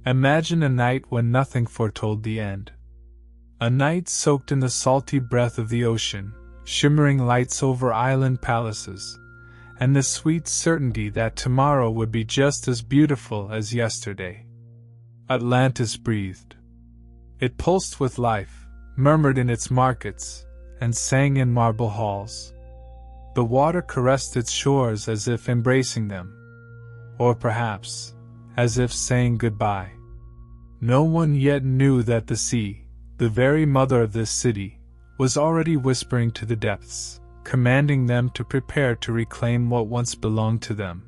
Imagine a night when nothing foretold the end. A night soaked in the salty breath of the ocean, shimmering lights over island palaces, and the sweet certainty that tomorrow would be just as beautiful as yesterday. Atlantis breathed. It pulsed with life, murmured in its markets, and sang in marble halls. The water caressed its shores as if embracing them, or perhaps, as if saying goodbye. No one yet knew that the sea, the very mother of this city, was already whispering to the depths, commanding them to prepare to reclaim what once belonged to them.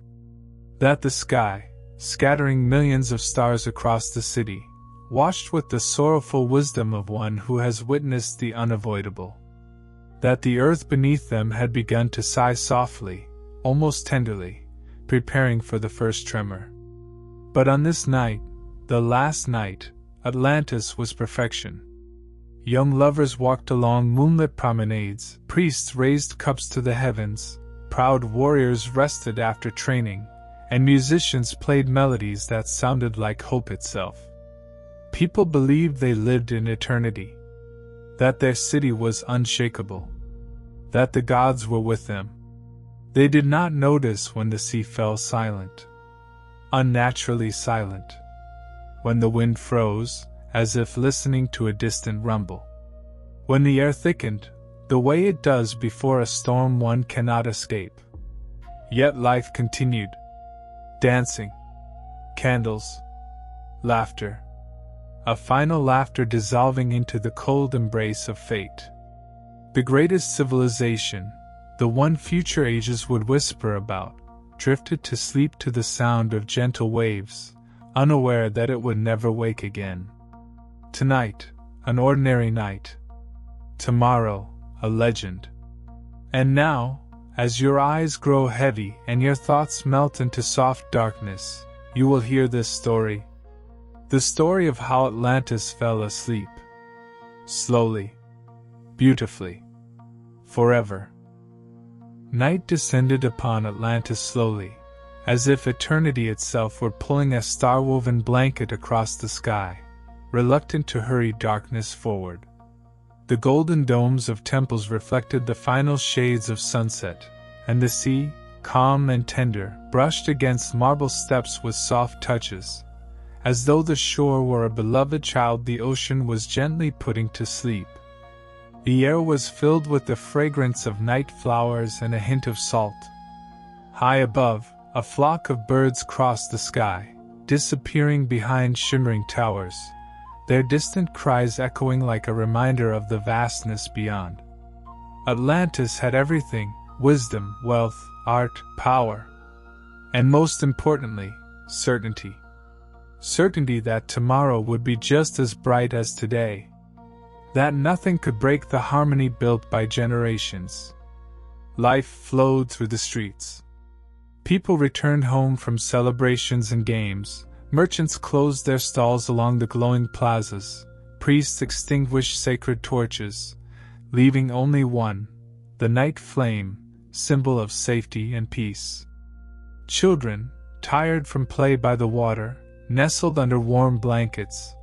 That the sky, scattering millions of stars across the city, watched with the sorrowful wisdom of one who has witnessed the unavoidable. That the earth beneath them had begun to sigh softly, almost tenderly, preparing for the first tremor. But on this night, the last night, Atlantis was perfection. Young lovers walked along moonlit promenades, priests raised cups to the heavens, proud warriors rested after training, and musicians played melodies that sounded like hope itself. People believed they lived in eternity, that their city was unshakable, that the gods were with them. They did not notice when the sea fell silent, unnaturally silent, when the wind froze, as if listening to a distant rumble, when the air thickened, the way it does before a storm one cannot escape. Yet life continued. Dancing, candles, laughter. A final laughter dissolving into the cold embrace of fate. The greatest civilization, the one future ages would whisper about, drifted to sleep to the sound of gentle waves, unaware that it would never wake again. Tonight, an ordinary night. Tomorrow, a legend. And now, as your eyes grow heavy and your thoughts melt into soft darkness, you will hear this story. The story of how Atlantis fell asleep. Slowly. Beautifully. Forever. Night descended upon Atlantis slowly, as if eternity itself were pulling a star-woven blanket across the sky, reluctant to hurry darkness forward. The golden domes of temples reflected the final shades of sunset, and the sea, calm and tender, brushed against marble steps with soft touches. As though the shore were a beloved child the ocean was gently putting to sleep. The air was filled with the fragrance of night flowers and a hint of salt. High above, a flock of birds crossed the sky, disappearing behind shimmering towers, their distant cries echoing like a reminder of the vastness beyond. Atlantis had everything: wisdom, wealth, art, power, and most importantly, certainty. Certainty that tomorrow would be just as bright as today. That nothing could break the harmony built by generations. Life flowed through the streets. People returned home from celebrations and games. Merchants closed their stalls along the glowing plazas. Priests extinguished sacred torches, leaving only one, the night flame, symbol of safety and peace. Children, tired from play by the water, nestled under warm blankets,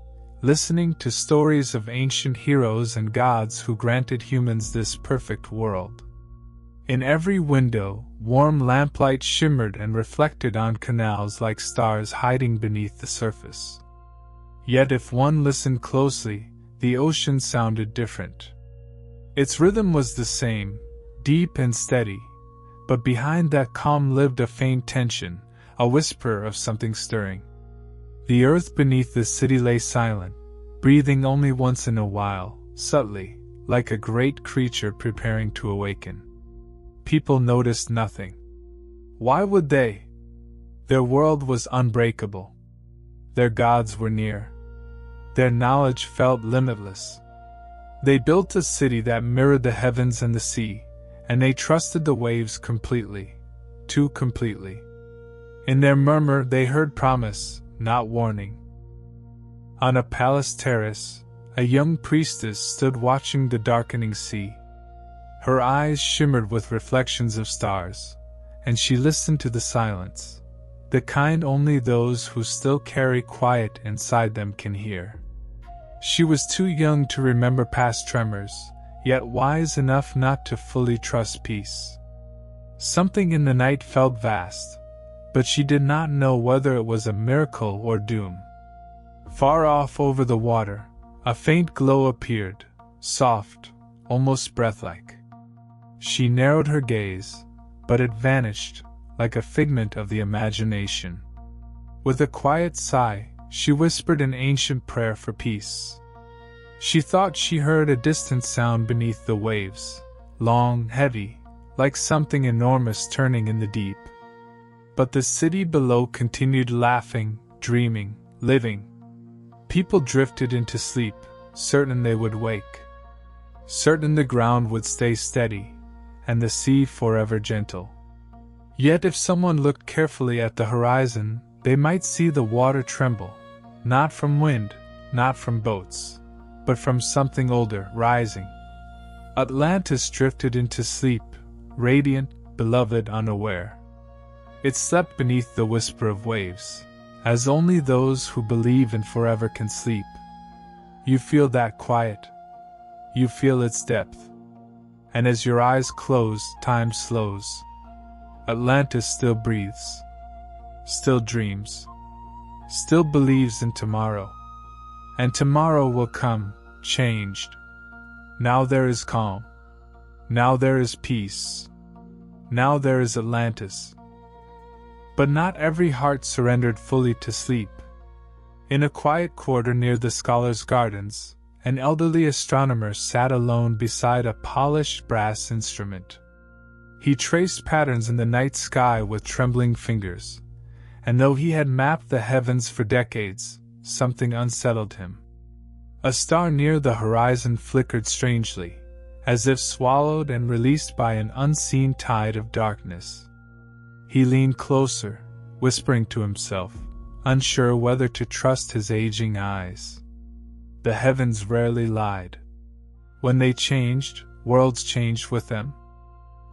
listening to stories of ancient heroes and gods who granted humans this perfect world. In every window, warm lamplight shimmered and reflected on canals like stars hiding beneath the surface. Yet if one listened closely, the ocean sounded different. Its rhythm was the same, deep and steady, but behind that calm lived a faint tension, a whisper of something stirring. The earth beneath the city lay silent, breathing only once in a while, subtly, like a great creature preparing to awaken. People noticed nothing. Why would they? Their world was unbreakable. Their gods were near. Their knowledge felt limitless. They built a city that mirrored the heavens and the sea, and they trusted the waves completely, too completely. In their murmur they heard promise, not warning. On a palace terrace, a young priestess stood watching the darkening sea. Her eyes shimmered with reflections of stars, and she listened to the silence, the kind only those who still carry quiet inside them can hear. She was too young to remember past tremors, yet wise enough not to fully trust peace. Something in the night felt vast, but she did not know whether it was a miracle or doom. Far off over the water, a faint glow appeared, soft, almost breath-like. She narrowed her gaze, but it vanished, like a figment of the imagination. With a quiet sigh, she whispered an ancient prayer for peace. She thought she heard a distant sound beneath the waves, long, heavy, like something enormous turning in the deep. But the city below continued laughing, dreaming, living. People drifted into sleep, certain they would wake. Certain the ground would stay steady, and the sea forever gentle. Yet if someone looked carefully at the horizon, they might see the water tremble, not from wind, not from boats, but from something older, rising. Atlantis drifted into sleep, radiant, beloved, unaware. It slept beneath the whisper of waves, as only those who believe in forever can sleep. You feel that quiet. You feel its depth. And as your eyes close, time slows. Atlantis still breathes, still dreams, still believes in tomorrow. And tomorrow will come, changed. Now there is calm. Now there is peace. Now there is Atlantis. But not every heart surrendered fully to sleep. In a quiet quarter near the scholars' gardens, an elderly astronomer sat alone beside a polished brass instrument. He traced patterns in the night sky with trembling fingers, and though he had mapped the heavens for decades, something unsettled him. A star near the horizon flickered strangely, as if swallowed and released by an unseen tide of darkness. He leaned closer, whispering to himself, unsure whether to trust his aging eyes. The heavens rarely lied. When they changed, worlds changed with them.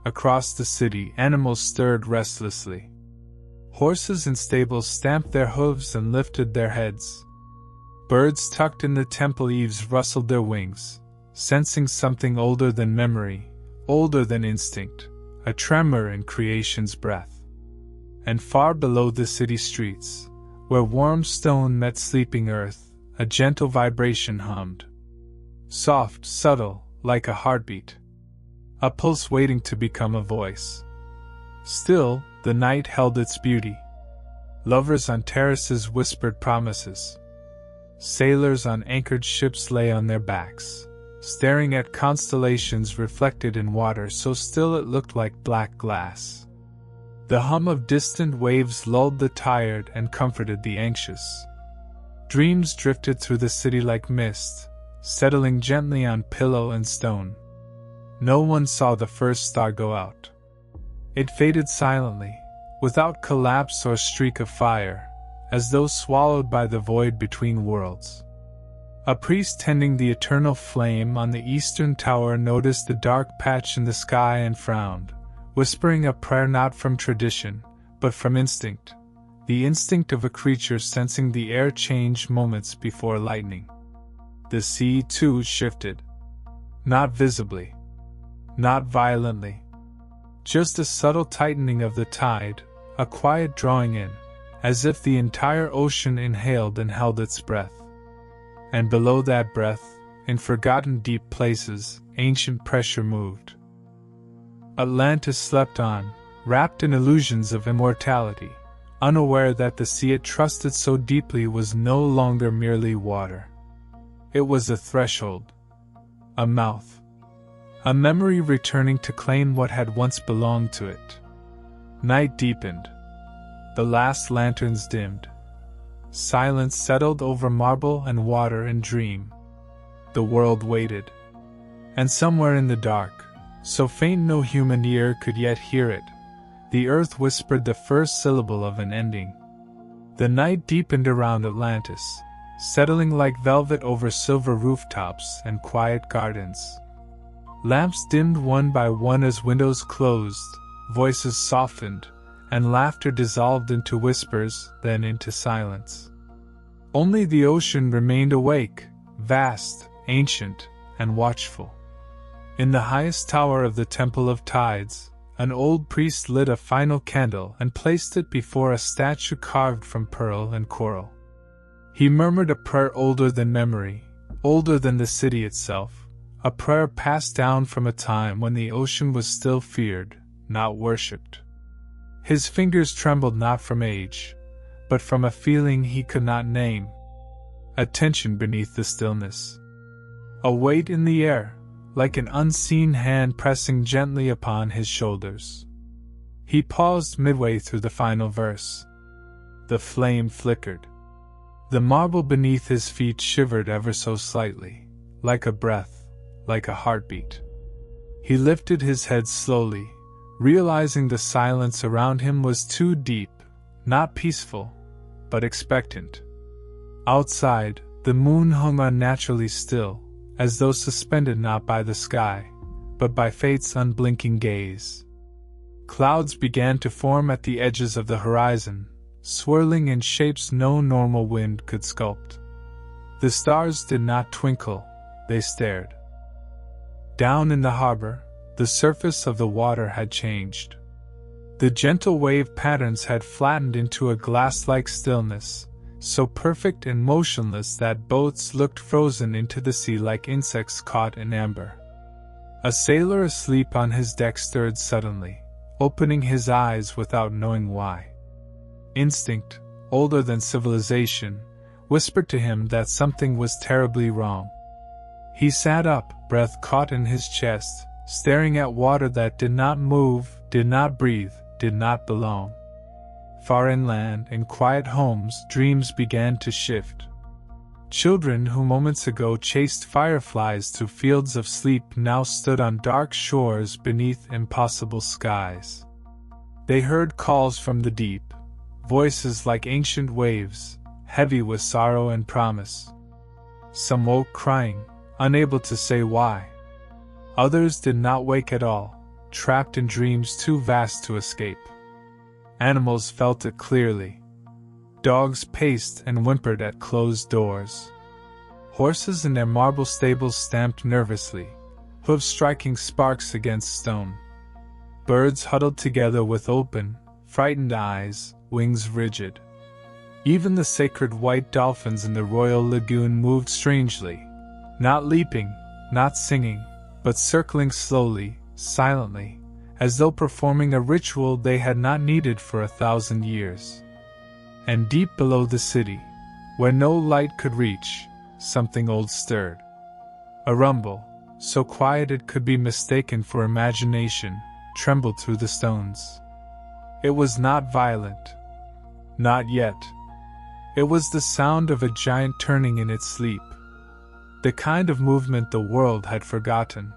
Across the city, animals stirred restlessly. Horses in stables stamped their hooves and lifted their heads. Birds tucked in the temple eaves rustled their wings, sensing something older than memory, older than instinct, a tremor in creation's breath. And far below the city streets, where warm stone met sleeping earth, a gentle vibration hummed. Soft, subtle, like a heartbeat. A pulse waiting to become a voice. Still, the night held its beauty. Lovers on terraces whispered promises. Sailors on anchored ships lay on their backs, staring at constellations reflected in water so still it looked like black glass. The hum of distant waves lulled the tired and comforted the anxious. Dreams drifted through the city like mist, settling gently on pillow and stone. No one saw the first star go out. It faded silently, without collapse or streak of fire, as though swallowed by the void between worlds. A priest tending the eternal flame on the eastern tower noticed the dark patch in the sky and frowned, whispering a prayer not from tradition, but from instinct, the instinct of a creature sensing the air change moments before lightning. The sea, too, shifted. Not visibly. Not violently. Just a subtle tightening of the tide, a quiet drawing in, as if the entire ocean inhaled and held its breath. And below that breath, in forgotten deep places, ancient pressure moved. Atlantis slept on, wrapped in illusions of immortality, unaware that the sea it trusted so deeply was no longer merely water. It was a threshold, a mouth, a memory returning to claim what had once belonged to it. Night deepened. The last lanterns dimmed. Silence settled over marble and water and dream. The world waited. And somewhere in the dark, so faint no human ear could yet hear it, the earth whispered the first syllable of an ending. The night deepened around Atlantis, settling like velvet over silver rooftops and quiet gardens. Lamps dimmed one by one as windows closed, voices softened, and laughter dissolved into whispers, then into silence. Only the ocean remained awake, vast, ancient, and watchful. In the highest tower of the Temple of Tides, an old priest lit a final candle and placed it before a statue carved from pearl and coral. He murmured a prayer older than memory, older than the city itself, a prayer passed down from a time when the ocean was still feared, not worshipped. His fingers trembled not from age, but from a feeling he could not name. A tension beneath the stillness. A weight in the air, like an unseen hand pressing gently upon his shoulders. He paused midway through the final verse. The flame flickered. The marble beneath his feet shivered ever so slightly, like a breath, like a heartbeat. He lifted his head slowly, realizing the silence around him was too deep, not peaceful, but expectant. Outside, the moon hung unnaturally still, as though suspended not by the sky, but by fate's unblinking gaze. Clouds began to form at the edges of the horizon, swirling in shapes no normal wind could sculpt. The stars did not twinkle, they stared. Down in the harbor, the surface of the water had changed. The gentle wave patterns had flattened into a glass-like stillness, so perfect and motionless that boats looked frozen into the sea like insects caught in amber. A sailor asleep on his deck stirred suddenly, opening his eyes without knowing why. Instinct, older than civilization, whispered to him that something was terribly wrong. He sat up, breath caught in his chest, staring at water that did not move, did not breathe, did not belong. Far inland, in quiet homes, dreams began to shift. Children who moments ago chased fireflies through fields of sleep now stood on dark shores beneath impossible skies. They heard calls from the deep, voices like ancient waves, heavy with sorrow and promise. Some woke crying, unable to say why. Others did not wake at all, trapped in dreams too vast to escape. Animals felt it clearly. Dogs paced and whimpered at closed doors. Horses in their marble stables stamped nervously, hooves striking sparks against stone. Birds huddled together with open, frightened eyes, wings rigid. Even the sacred white dolphins in the royal lagoon moved strangely, not leaping, not singing, but circling slowly, silently, as though performing a ritual they had not needed for 1,000 years. And deep below the city, where no light could reach, something old stirred. A rumble, so quiet it could be mistaken for imagination, trembled through the stones. It was not violent. Not yet. It was the sound of a giant turning in its sleep. The kind of movement the world had forgotten.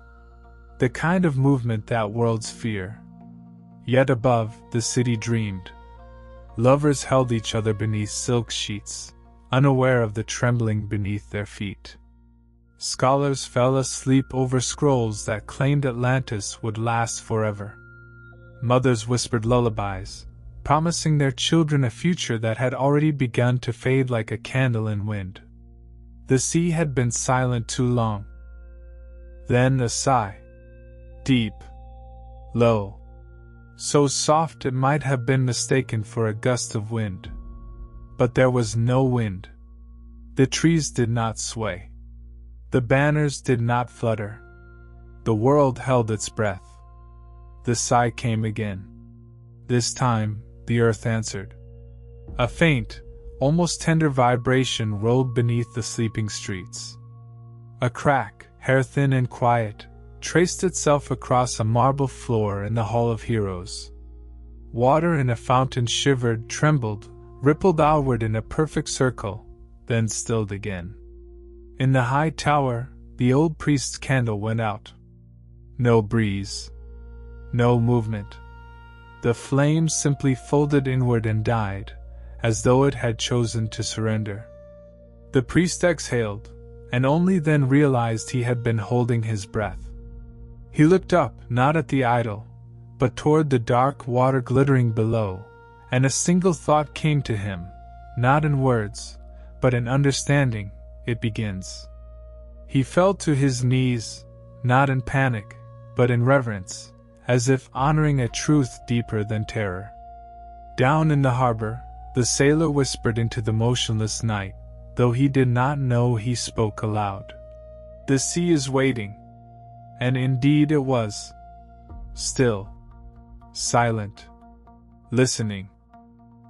The kind of movement that worlds fear. Yet above, the city dreamed. Lovers held each other beneath silk sheets, unaware of the trembling beneath their feet. Scholars fell asleep over scrolls that claimed Atlantis would last forever. Mothers whispered lullabies, promising their children a future that had already begun to fade like a candle in wind. The sea had been silent too long. Then a sigh. Deep. Low. So soft it might have been mistaken for a gust of wind. But there was no wind. The trees did not sway. The banners did not flutter. The world held its breath. The sigh came again. This time, the earth answered. A faint, almost tender vibration rolled beneath the sleeping streets. A crack, hair-thin and quiet, traced itself across a marble floor in the Hall of Heroes. Water in a fountain shivered, trembled, rippled outward in a perfect circle, then stilled again. In the high tower, the old priest's candle went out. No breeze. No movement. The flame simply folded inward and died, as though it had chosen to surrender. The priest exhaled, and only then realized he had been holding his breath. He looked up, not at the idol, but toward the dark water glittering below, and a single thought came to him, not in words, but in understanding. It begins. He fell to his knees, not in panic, but in reverence, as if honoring a truth deeper than terror. Down in the harbor, the sailor whispered into the motionless night, though he did not know he spoke aloud. "The sea is waiting." And indeed it was. Still. Silent. Listening.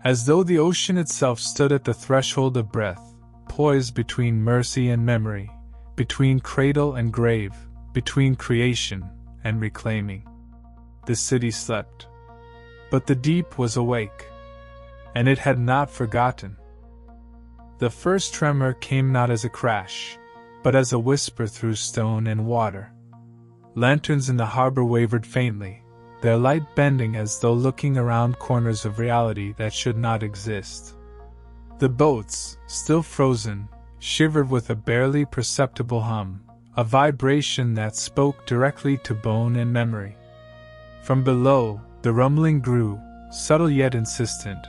As though the ocean itself stood at the threshold of breath, poised between mercy and memory, between cradle and grave, between creation and reclaiming. The city slept. But the deep was awake. And it had not forgotten. The first tremor came not as a crash, but as a whisper through stone and water. Lanterns in the harbor wavered faintly, their light bending as though looking around corners of reality that should not exist. The boats, still frozen, shivered with a barely perceptible hum, a vibration that spoke directly to bone and memory. From below, the rumbling grew, subtle yet insistent,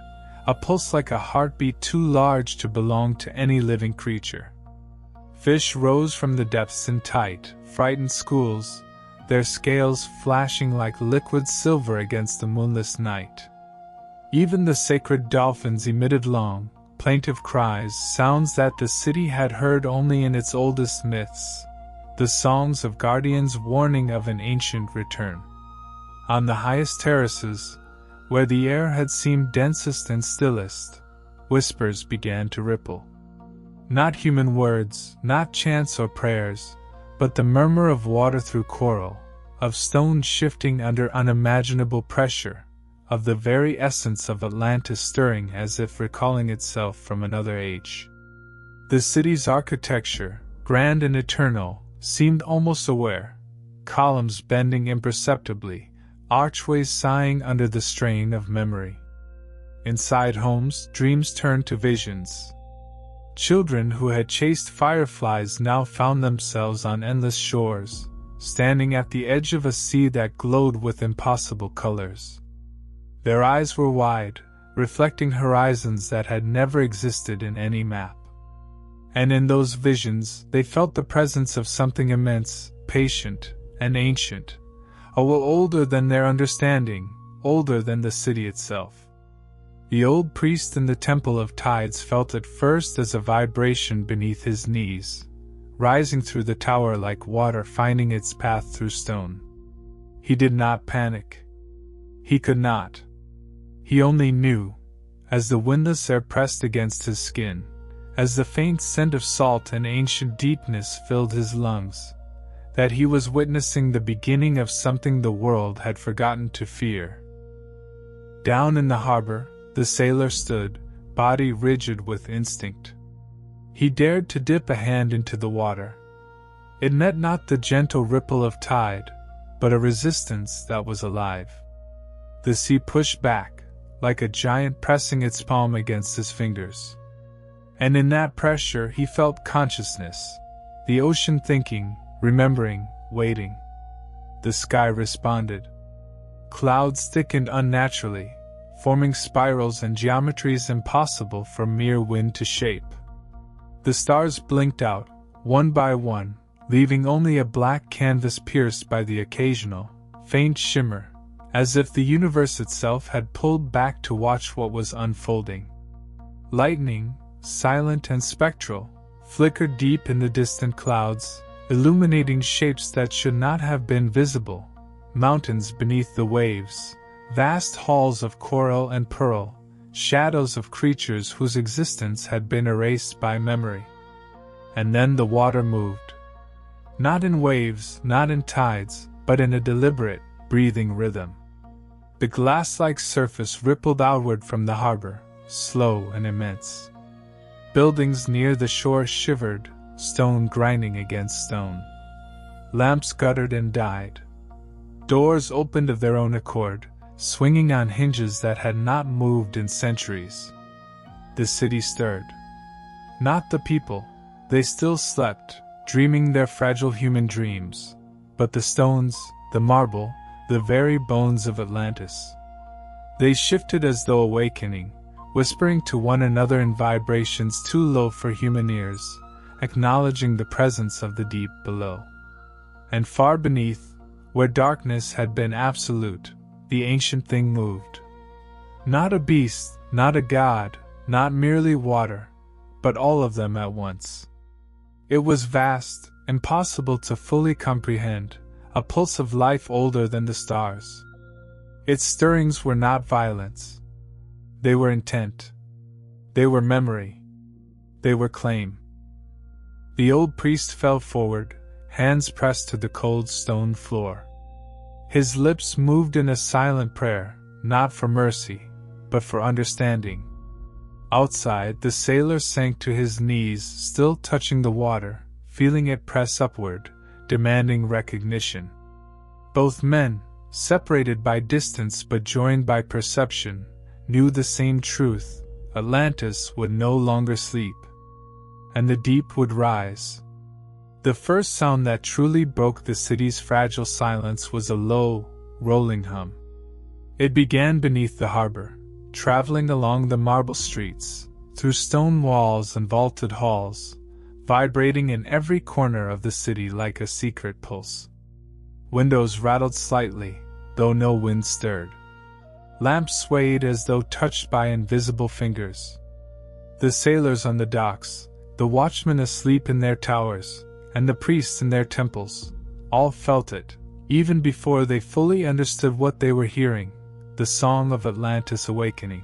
a pulse like a heartbeat too large to belong to any living creature. Fish rose from the depths in tight, frightened schools, their scales flashing like liquid silver against the moonless night. Even the sacred dolphins emitted long, plaintive cries, sounds that the city had heard only in its oldest myths, the songs of guardians warning of an ancient return. On the highest terraces, where the air had seemed densest and stillest, whispers began to ripple. Not human words, not chants or prayers, but the murmur of water through coral, of stone shifting under unimaginable pressure, of the very essence of Atlantis stirring as if recalling itself from another age. The city's architecture, grand and eternal, seemed almost aware, columns bending imperceptibly, archways sighing under the strain of memory. Inside homes, dreams turned to visions. Children who had chased fireflies now found themselves on endless shores, standing at the edge of a sea that glowed with impossible colors. Their eyes were wide, reflecting horizons that had never existed in any map. And in those visions, they felt the presence of something immense, patient, and ancient, a will older than their understanding, older than the city itself. The old priest in the Temple of Tides felt it first as a vibration beneath his knees, rising through the tower like water finding its path through stone. He did not panic. He could not. He only knew, as the windless air pressed against his skin, as the faint scent of salt and ancient deepness filled his lungs, that he was witnessing the beginning of something the world had forgotten to fear. Down in the harbor, the sailor stood, body rigid with instinct. He dared to dip a hand into the water. It met not the gentle ripple of tide, but a resistance that was alive. The sea pushed back, like a giant pressing its palm against his fingers. And in that pressure he felt consciousness, the ocean thinking, remembering, waiting. The sky responded. Clouds thickened unnaturally, forming spirals and geometries impossible for mere wind to shape. The stars blinked out, one by one, leaving only a black canvas pierced by the occasional, faint shimmer, as if the universe itself had pulled back to watch what was unfolding. Lightning, silent and spectral, flickered deep in the distant clouds, illuminating shapes that should not have been visible, mountains beneath the waves, vast halls of coral and pearl, shadows of creatures whose existence had been erased by memory. And then the water moved. Not in waves, not in tides, but in a deliberate, breathing rhythm. The glass-like surface rippled outward from the harbor, slow and immense. Buildings near the shore shivered, stone grinding against stone. Lamps guttered and died. Doors opened of their own accord, swinging on hinges that had not moved in centuries. The city stirred. Not the people, they still slept, dreaming their fragile human dreams, but the stones, the marble, the very bones of Atlantis. They shifted as though awakening, whispering to one another in vibrations too low for human ears, acknowledging the presence of the deep below. And far beneath, where darkness had been absolute, the ancient thing moved. Not a beast, not a god, not merely water, but all of them at once. It was vast, impossible to fully comprehend, a pulse of life older than the stars. Its stirrings were not violence. They were intent. They were memory. They were claim. The old priest fell forward, hands pressed to the cold stone floor. His lips moved in a silent prayer, not for mercy, but for understanding. Outside, the sailor sank to his knees, still touching the water, feeling it press upward, demanding recognition. Both men, separated by distance but joined by perception, knew the same truth: Atlantis would no longer sleep, and the deep would rise. The first sound that truly broke the city's fragile silence was a low, rolling hum. It began beneath the harbor, traveling along the marble streets, through stone walls and vaulted halls, vibrating in every corner of the city like a secret pulse. Windows rattled slightly, though no wind stirred. Lamps swayed as though touched by invisible fingers. The sailors on the docks, the watchmen asleep in their towers, and the priests in their temples, all felt it, even before they fully understood what they were hearing: the song of Atlantis awakening.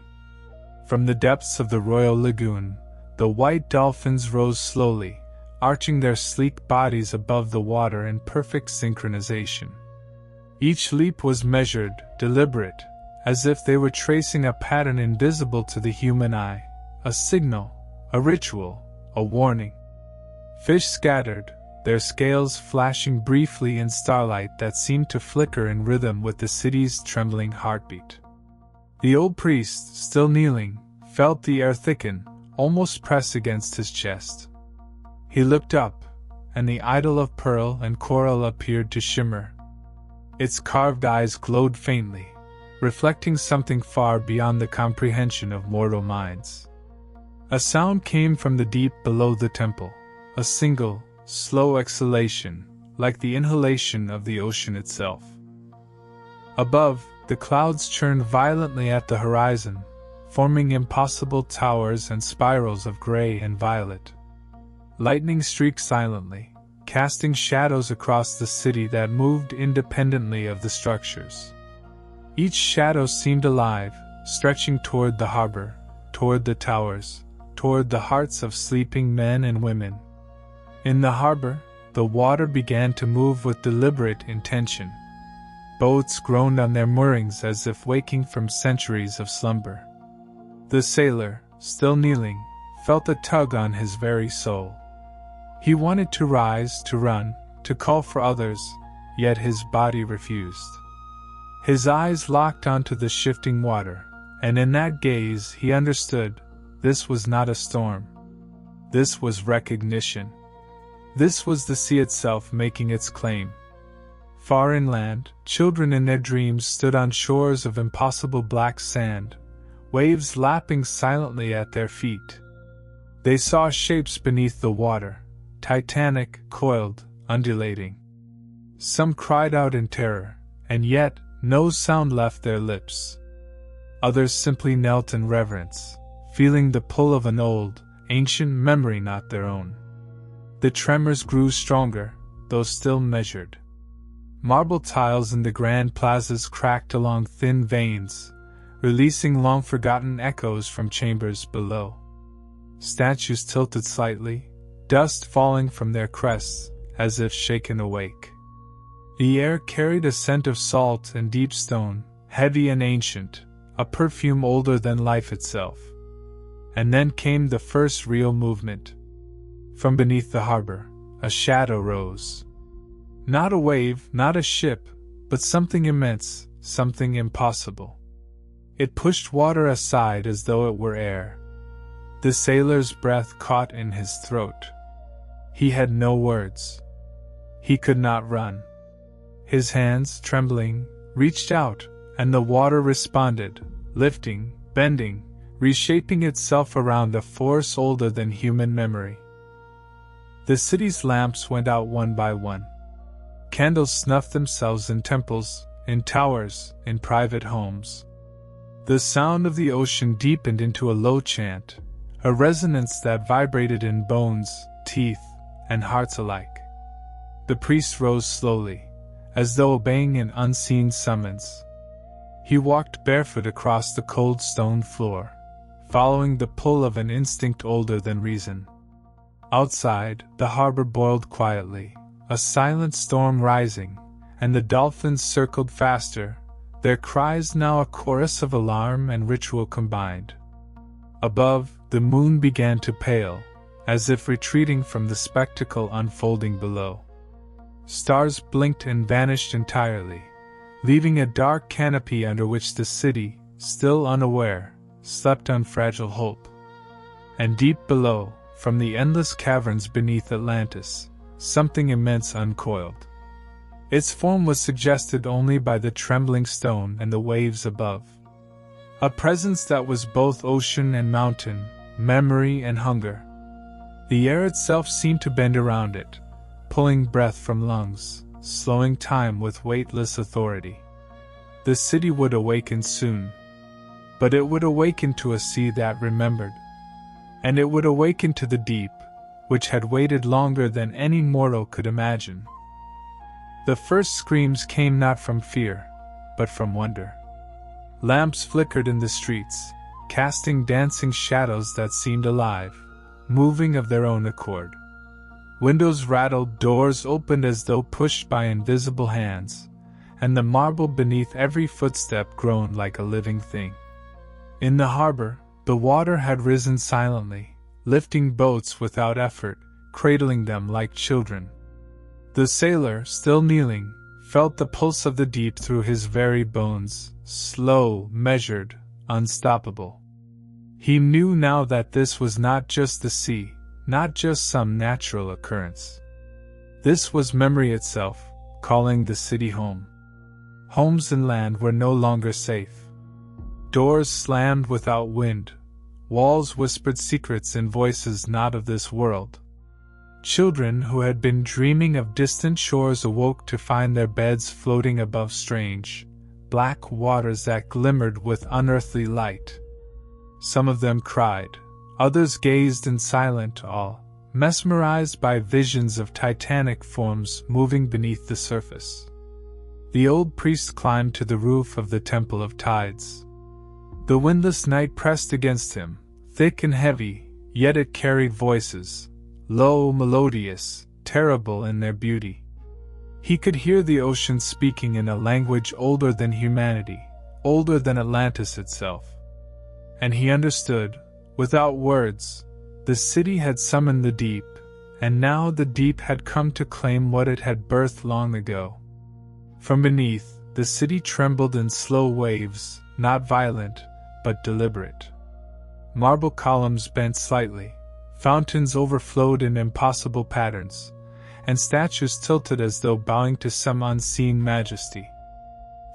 From the depths of the royal lagoon, the white dolphins rose slowly, arching their sleek bodies above the water in perfect synchronization. Each leap was measured, deliberate, as if they were tracing a pattern invisible to the human eye, a signal, a ritual, a warning. Fish scattered, their scales flashing briefly in starlight that seemed to flicker in rhythm with the city's trembling heartbeat. The old priest, still kneeling, felt the air thicken, almost press against his chest. He looked up, and the idol of pearl and coral appeared to shimmer. Its carved eyes glowed faintly, reflecting something far beyond the comprehension of mortal minds. A sound came from the deep below the temple, a single, slow exhalation, like the inhalation of the ocean itself. Above, the clouds churned violently at the horizon, forming impossible towers and spirals of gray and violet. Lightning streaked silently, casting shadows across the city that moved independently of the structures. Each shadow seemed alive, stretching toward the harbor, toward the towers, toward the hearts of sleeping men and women. In the harbor, the water began to move with deliberate intention. Boats groaned on their moorings as if waking from centuries of slumber. The sailor, still kneeling, felt a tug on his very soul. He wanted to rise, to run, to call for others, yet his body refused. His eyes locked onto the shifting water, and in that gaze he understood: this was not a storm. This was recognition. This was the sea itself making its claim. Far inland, children in their dreams stood on shores of impossible black sand, waves lapping silently at their feet. They saw shapes beneath the water, titanic, coiled, undulating. Some cried out in terror, and yet no sound left their lips. Others simply knelt in reverence, feeling the pull of an old, ancient memory not their own. The tremors grew stronger, though still measured. Marble tiles in the grand plazas cracked along thin veins, releasing long-forgotten echoes from chambers below. Statues tilted slightly, dust falling from their crests, as if shaken awake. The air carried a scent of salt and deep stone, heavy and ancient, a perfume older than life itself. And then came the first real movement. From beneath the harbor, a shadow rose. Not a wave, not a ship, but something immense, something impossible. It pushed water aside as though it were air. The sailor's breath caught in his throat. He had no words. He could not run. His hands, trembling, reached out, and the water responded, lifting, bending, reshaping itself around a force older than human memory. The city's lamps went out one by one. Candles snuffed themselves in temples, in towers, in private homes. The sound of the ocean deepened into a low chant, a resonance that vibrated in bones, teeth, and hearts alike. The priest rose slowly, as though obeying an unseen summons. He walked barefoot across the cold stone floor, following the pull of an instinct older than reason. Outside, the harbor boiled quietly, a silent storm rising, and the dolphins circled faster, their cries now a chorus of alarm and ritual combined. Above, the moon began to pale, as if retreating from the spectacle unfolding below. Stars blinked and vanished entirely, leaving a dark canopy under which the city, still unaware, slept on fragile hope. And deep below, from the endless caverns beneath Atlantis, something immense uncoiled. Its form was suggested only by the trembling stone and the waves above. A presence that was both ocean and mountain, memory and hunger. The air itself seemed to bend around it, pulling breath from lungs, slowing time with weightless authority. The city would awaken soon. But it would awaken to a sea that remembered. And it would awaken to the deep, which had waited longer than any mortal could imagine. The first screams came not from fear, but from wonder. Lamps flickered in the streets, casting dancing shadows that seemed alive, moving of their own accord. Windows rattled, doors opened as though pushed by invisible hands, and the marble beneath every footstep groaned like a living thing. In the harbor, the water had risen silently, lifting boats without effort, cradling them like children. The sailor, still kneeling, felt the pulse of the deep through his very bones, slow, measured, unstoppable. He knew now that this was not just the sea, not just some natural occurrence. This was memory itself, calling the city home. Homes and land were no longer safe. Doors slammed without wind, walls whispered secrets in voices not of this world. Children who had been dreaming of distant shores awoke to find their beds floating above strange, black waters that glimmered with unearthly light. Some of them cried, others gazed in silent awe, mesmerized by visions of titanic forms moving beneath the surface. The old priest climbed to the roof of the Temple of Tides. The windless night pressed against him, thick and heavy, yet it carried voices, low, melodious, terrible in their beauty. He could hear the ocean speaking in a language older than humanity, older than Atlantis itself. And he understood, without words, the city had summoned the deep, and now the deep had come to claim what it had birthed long ago. From beneath, the city trembled in slow waves, not violent, but deliberate. Marble columns bent slightly, fountains overflowed in impossible patterns, and statues tilted as though bowing to some unseen majesty.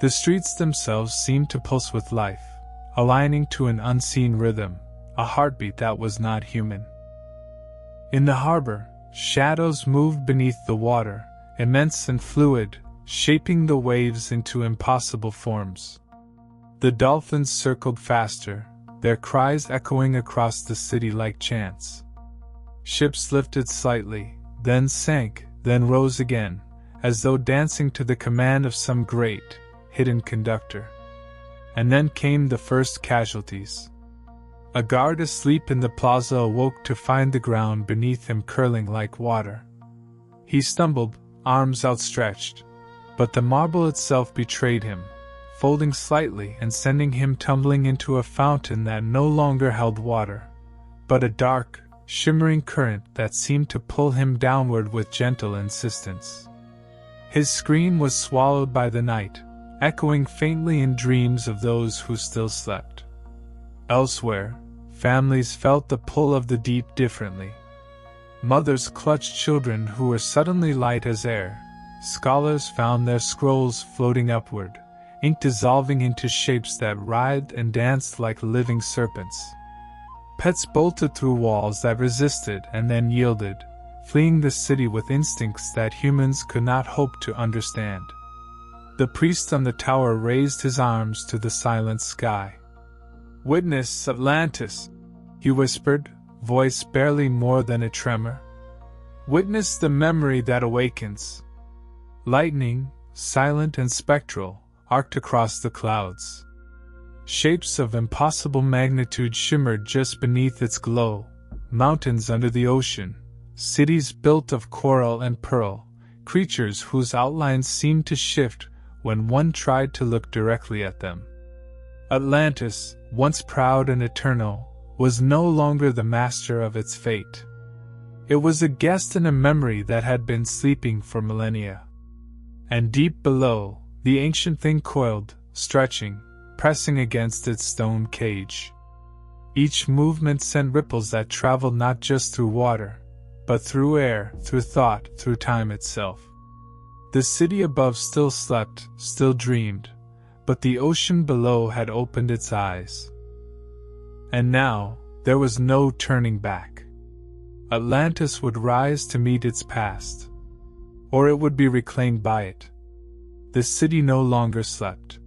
The streets themselves seemed to pulse with life, aligning to an unseen rhythm, a heartbeat that was not human. In the harbor, shadows moved beneath the water, immense and fluid, shaping the waves into impossible forms. The dolphins circled faster, their cries echoing across the city like chants. Ships lifted slightly, then sank, then rose again, as though dancing to the command of some great, hidden conductor. And then came the first casualties. A guard asleep in the plaza awoke to find the ground beneath him curling like water. He stumbled, arms outstretched, but the marble itself betrayed him, folding slightly and sending him tumbling into a fountain that no longer held water, but a dark, shimmering current that seemed to pull him downward with gentle insistence. His scream was swallowed by the night, echoing faintly in dreams of those who still slept. Elsewhere, families felt the pull of the deep differently. Mothers clutched children who were suddenly light as air. Scholars found their scrolls floating upward, ink dissolving into shapes that writhed and danced like living serpents. Pets bolted through walls that resisted and then yielded, fleeing the city with instincts that humans could not hope to understand. The priest on the tower raised his arms to the silent sky. "Witness Atlantis," he whispered, voice barely more than a tremor. "Witness the memory that awakens." Lightning, silent and spectral, arced across the clouds. Shapes of impossible magnitude shimmered just beneath its glow, mountains under the ocean, cities built of coral and pearl, creatures whose outlines seemed to shift when one tried to look directly at them. Atlantis, once proud and eternal, was no longer the master of its fate. It was a guest in a memory that had been sleeping for millennia. And deep below, the ancient thing coiled, stretching, pressing against its stone cage. Each movement sent ripples that traveled not just through water, but through air, through thought, through time itself. The city above still slept, still dreamed, but the ocean below had opened its eyes. And now, there was no turning back. Atlantis would rise to meet its past, or it would be reclaimed by it. The city no longer slept.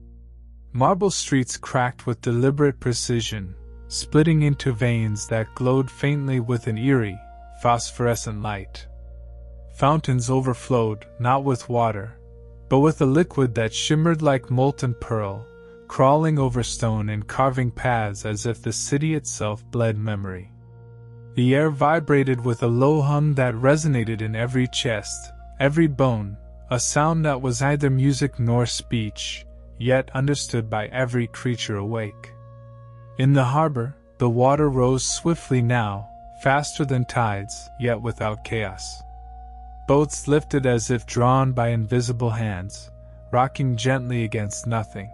Marble streets cracked with deliberate precision, splitting into veins that glowed faintly with an eerie, phosphorescent light. Fountains overflowed, not with water, but with a liquid that shimmered like molten pearl, crawling over stone and carving paths as if the city itself bled memory. The air vibrated with a low hum that resonated in every chest, every bone, a sound that was neither music nor speech, yet understood by every creature awake. In the harbor, the water rose swiftly now, faster than tides, yet without chaos. Boats lifted as if drawn by invisible hands, rocking gently against nothing.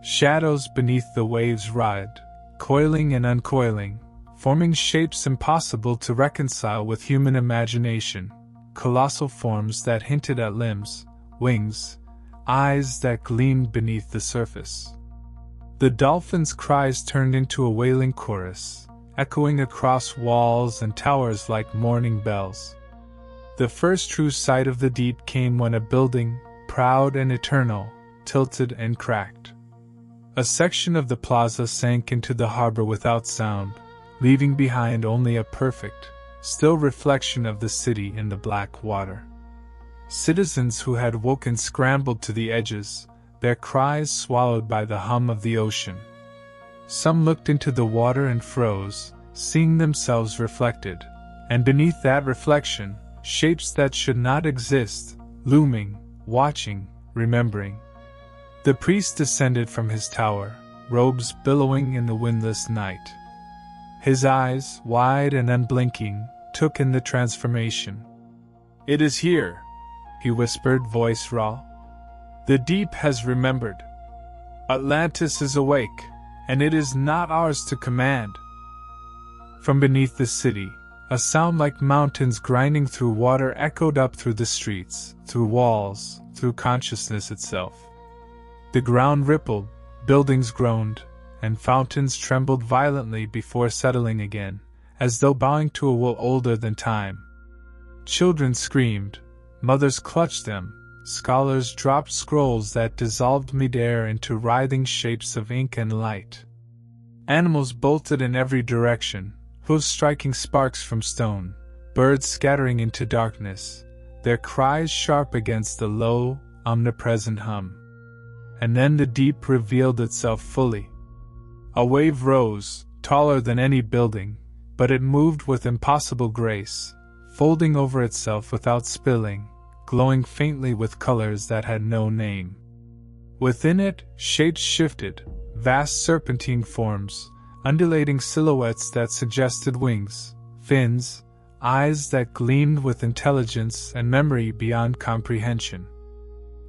Shadows beneath the waves writhed, coiling and uncoiling, forming shapes impossible to reconcile with human imagination, colossal forms that hinted at limbs, wings, eyes that gleamed beneath the surface. The dolphins' cries turned into a wailing chorus, echoing across walls and towers like mourning bells. The first true sight of the deep came when a building, proud and eternal, tilted and cracked. A section of the plaza sank into the harbor without sound, leaving behind only a perfect, still reflection of the city in the black water. Citizens who had woken scrambled to the edges, their cries swallowed by the hum of the ocean. Some looked into the water and froze, seeing themselves reflected, and beneath that reflection, shapes that should not exist, looming, watching, remembering. The priest descended from his tower, robes billowing in the windless night. His eyes, wide and unblinking, took in the transformation. "It is here," he whispered, voice raw. "The deep has remembered. Atlantis is awake, and it is not ours to command." From beneath the city, a sound like mountains grinding through water echoed up through the streets, through walls, through consciousness itself. The ground rippled, buildings groaned, and fountains trembled violently before settling again, as though bowing to a will older than time. Children screamed, mothers clutched them, scholars dropped scrolls that dissolved midair into writhing shapes of ink and light. Animals bolted in every direction, hooves striking sparks from stone, birds scattering into darkness, their cries sharp against the low, omnipresent hum. And then the deep revealed itself fully. A wave rose, taller than any building, but it moved with impossible grace, folding over itself without spilling, glowing faintly with colors that had no name. Within it, shapes shifted, vast serpentine forms, undulating silhouettes that suggested wings, fins, eyes that gleamed with intelligence and memory beyond comprehension.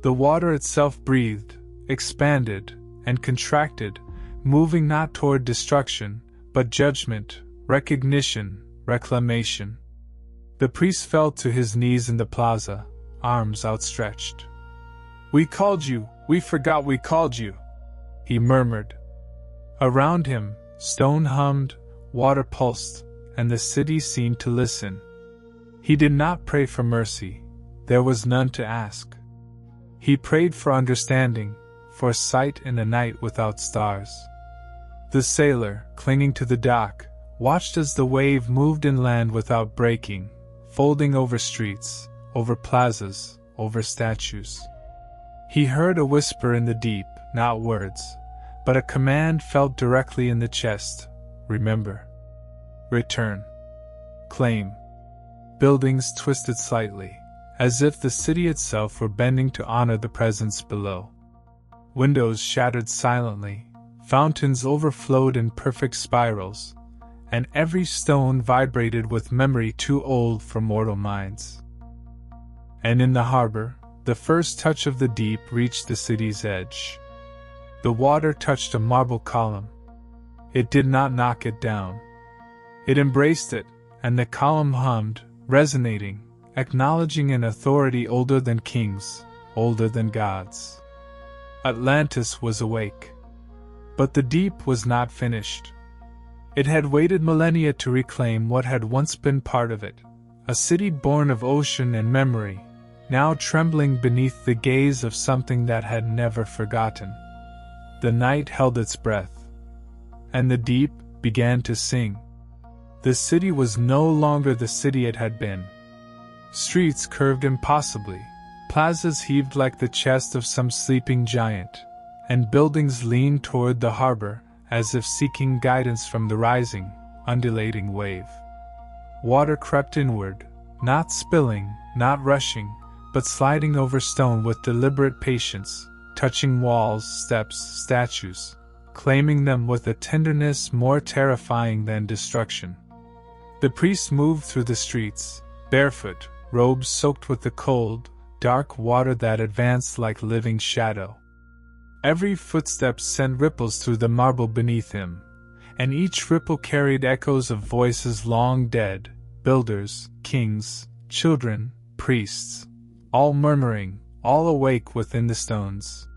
The water itself breathed, expanded, and contracted, moving not toward destruction, but judgment, recognition, reclamation. The priest fell to his knees in the plaza, arms outstretched. "We called you, we forgot we called you," he murmured. Around him, stone hummed, water pulsed, and the city seemed to listen. He did not pray for mercy, there was none to ask. He prayed for understanding, for sight in a night without stars. The sailor, clinging to the dock, watched as the wave moved inland without breaking, folding over streets, over plazas, over statues. He heard a whisper in the deep, not words, but a command felt directly in the chest. Remember. Return. Claim. Buildings twisted slightly, as if the city itself were bending to honor the presence below. Windows shattered silently, fountains overflowed in perfect spirals, and every stone vibrated with memory too old for mortal minds. And in the harbor, the first touch of the deep reached the city's edge. The water touched a marble column. It did not knock it down. It embraced it, and the column hummed, resonating, acknowledging an authority older than kings, older than gods. Atlantis was awake. But the deep was not finished. It had waited millennia to reclaim what had once been part of it, a city born of ocean and memory, now trembling beneath the gaze of something that had never forgotten. The night held its breath, and the deep began to sing. The city was no longer the city it had been. Streets curved impossibly, plazas heaved like the chest of some sleeping giant, and buildings leaned toward the harbor as if seeking guidance from the rising, undulating wave. Water crept inward, not spilling, not rushing, but sliding over stone with deliberate patience, touching walls, steps, statues, claiming them with a tenderness more terrifying than destruction. The priests moved through the streets, barefoot, robes soaked with the cold, dark water that advanced like living shadow. Every footstep sent ripples through the marble beneath him, and each ripple carried echoes of voices long dead, builders, kings, children, priests, all murmuring, all awake within the stones.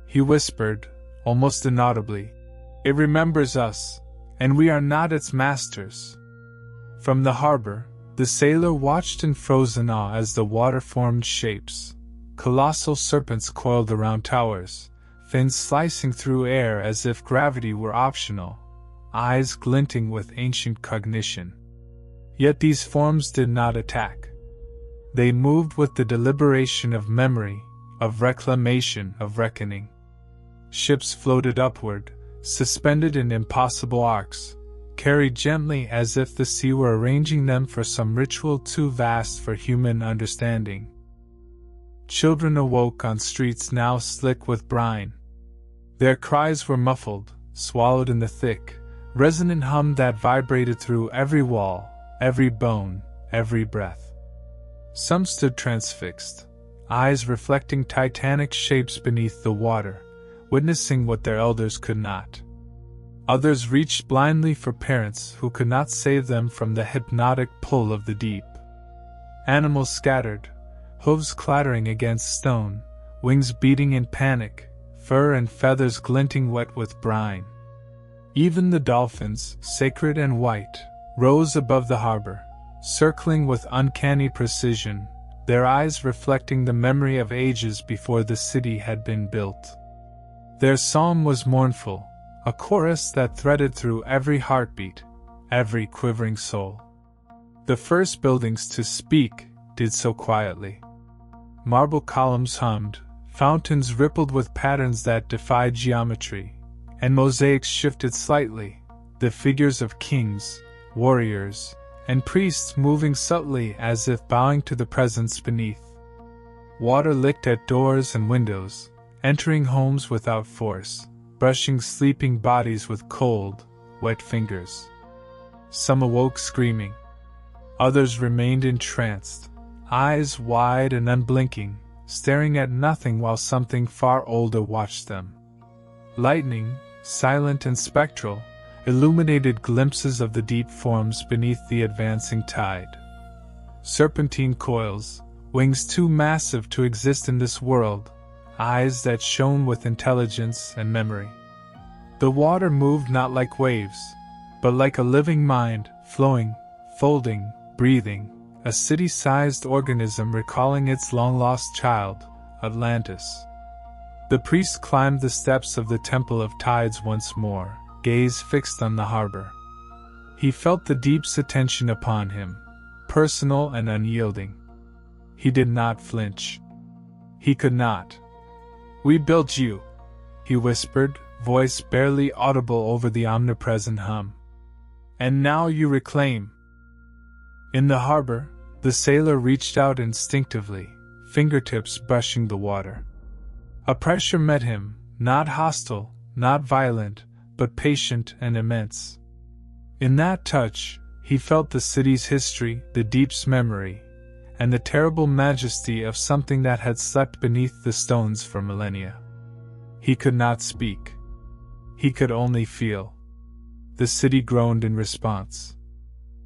He whispered, almost inaudibly, "It remembers us, and we are not its masters." From the harbor, the sailor watched in frozen awe as the water formed shapes. Colossal serpents coiled around towers, fins slicing through air as if gravity were optional, eyes glinting with ancient cognition. Yet these forms did not attack. They moved with the deliberation of memory, of reclamation, of reckoning. Ships floated upward, suspended in impossible arcs, carried gently as if the sea were arranging them for some ritual too vast for human understanding. Children awoke on streets now slick with brine. Their cries were muffled, swallowed in the thick, resonant hum that vibrated through every wall, every bone, every breath. Some stood transfixed, eyes reflecting titanic shapes beneath the water, witnessing what their elders could not. Others reached blindly for parents who could not save them from the hypnotic pull of the deep. Animals scattered, hooves clattering against stone, wings beating in panic, fur and feathers glinting wet with brine. Even the dolphins, sacred and white, rose above the harbor, circling with uncanny precision, their eyes reflecting the memory of ages before the city had been built. Their psalm was mournful, a chorus that threaded through every heartbeat, every quivering soul. The first buildings to speak did so quietly. Marble columns hummed, fountains rippled with patterns that defied geometry, and mosaics shifted slightly, the figures of kings, warriors, and priests moving subtly as if bowing to the presence beneath. Water licked at doors and windows, entering homes without force, brushing sleeping bodies with cold, wet fingers. Some awoke screaming. Others remained entranced, eyes wide and unblinking, staring at nothing while something far older watched them. Lightning, silent and spectral, illuminated glimpses of the deep forms beneath the advancing tide. Serpentine coils, wings too massive to exist in this world, eyes that shone with intelligence and memory. The water moved not like waves, but like a living mind, flowing, folding, breathing, a city-sized organism recalling its long-lost child, Atlantis. The priest climbed the steps of the Temple of Tides once more, gaze fixed on the harbor. He felt the deep's attention upon him, personal and unyielding. He did not flinch. He could not. "We built you," he whispered, voice barely audible over the omnipresent hum. "And now you reclaim." In the harbor, the sailor reached out instinctively, fingertips brushing the water. A pressure met him, not hostile, not violent, but patient and immense. In that touch, he felt the city's history, the deep's memory, and the terrible majesty of something that had slept beneath the stones for millennia. He could not speak. He could only feel. The city groaned in response.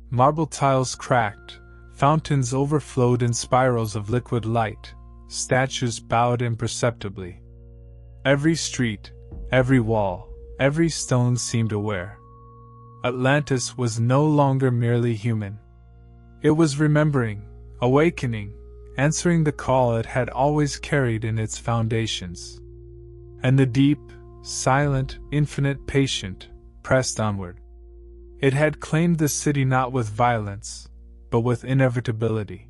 Marble tiles cracked, fountains overflowed in spirals of liquid light, statues bowed imperceptibly. Every street, every wall, every stone seemed aware. Atlantis was no longer merely human. It was remembering, awakening, answering the call it had always carried in its foundations. And the deep, silent, infinite patient, pressed onward. It had claimed the city not with violence, but with inevitability.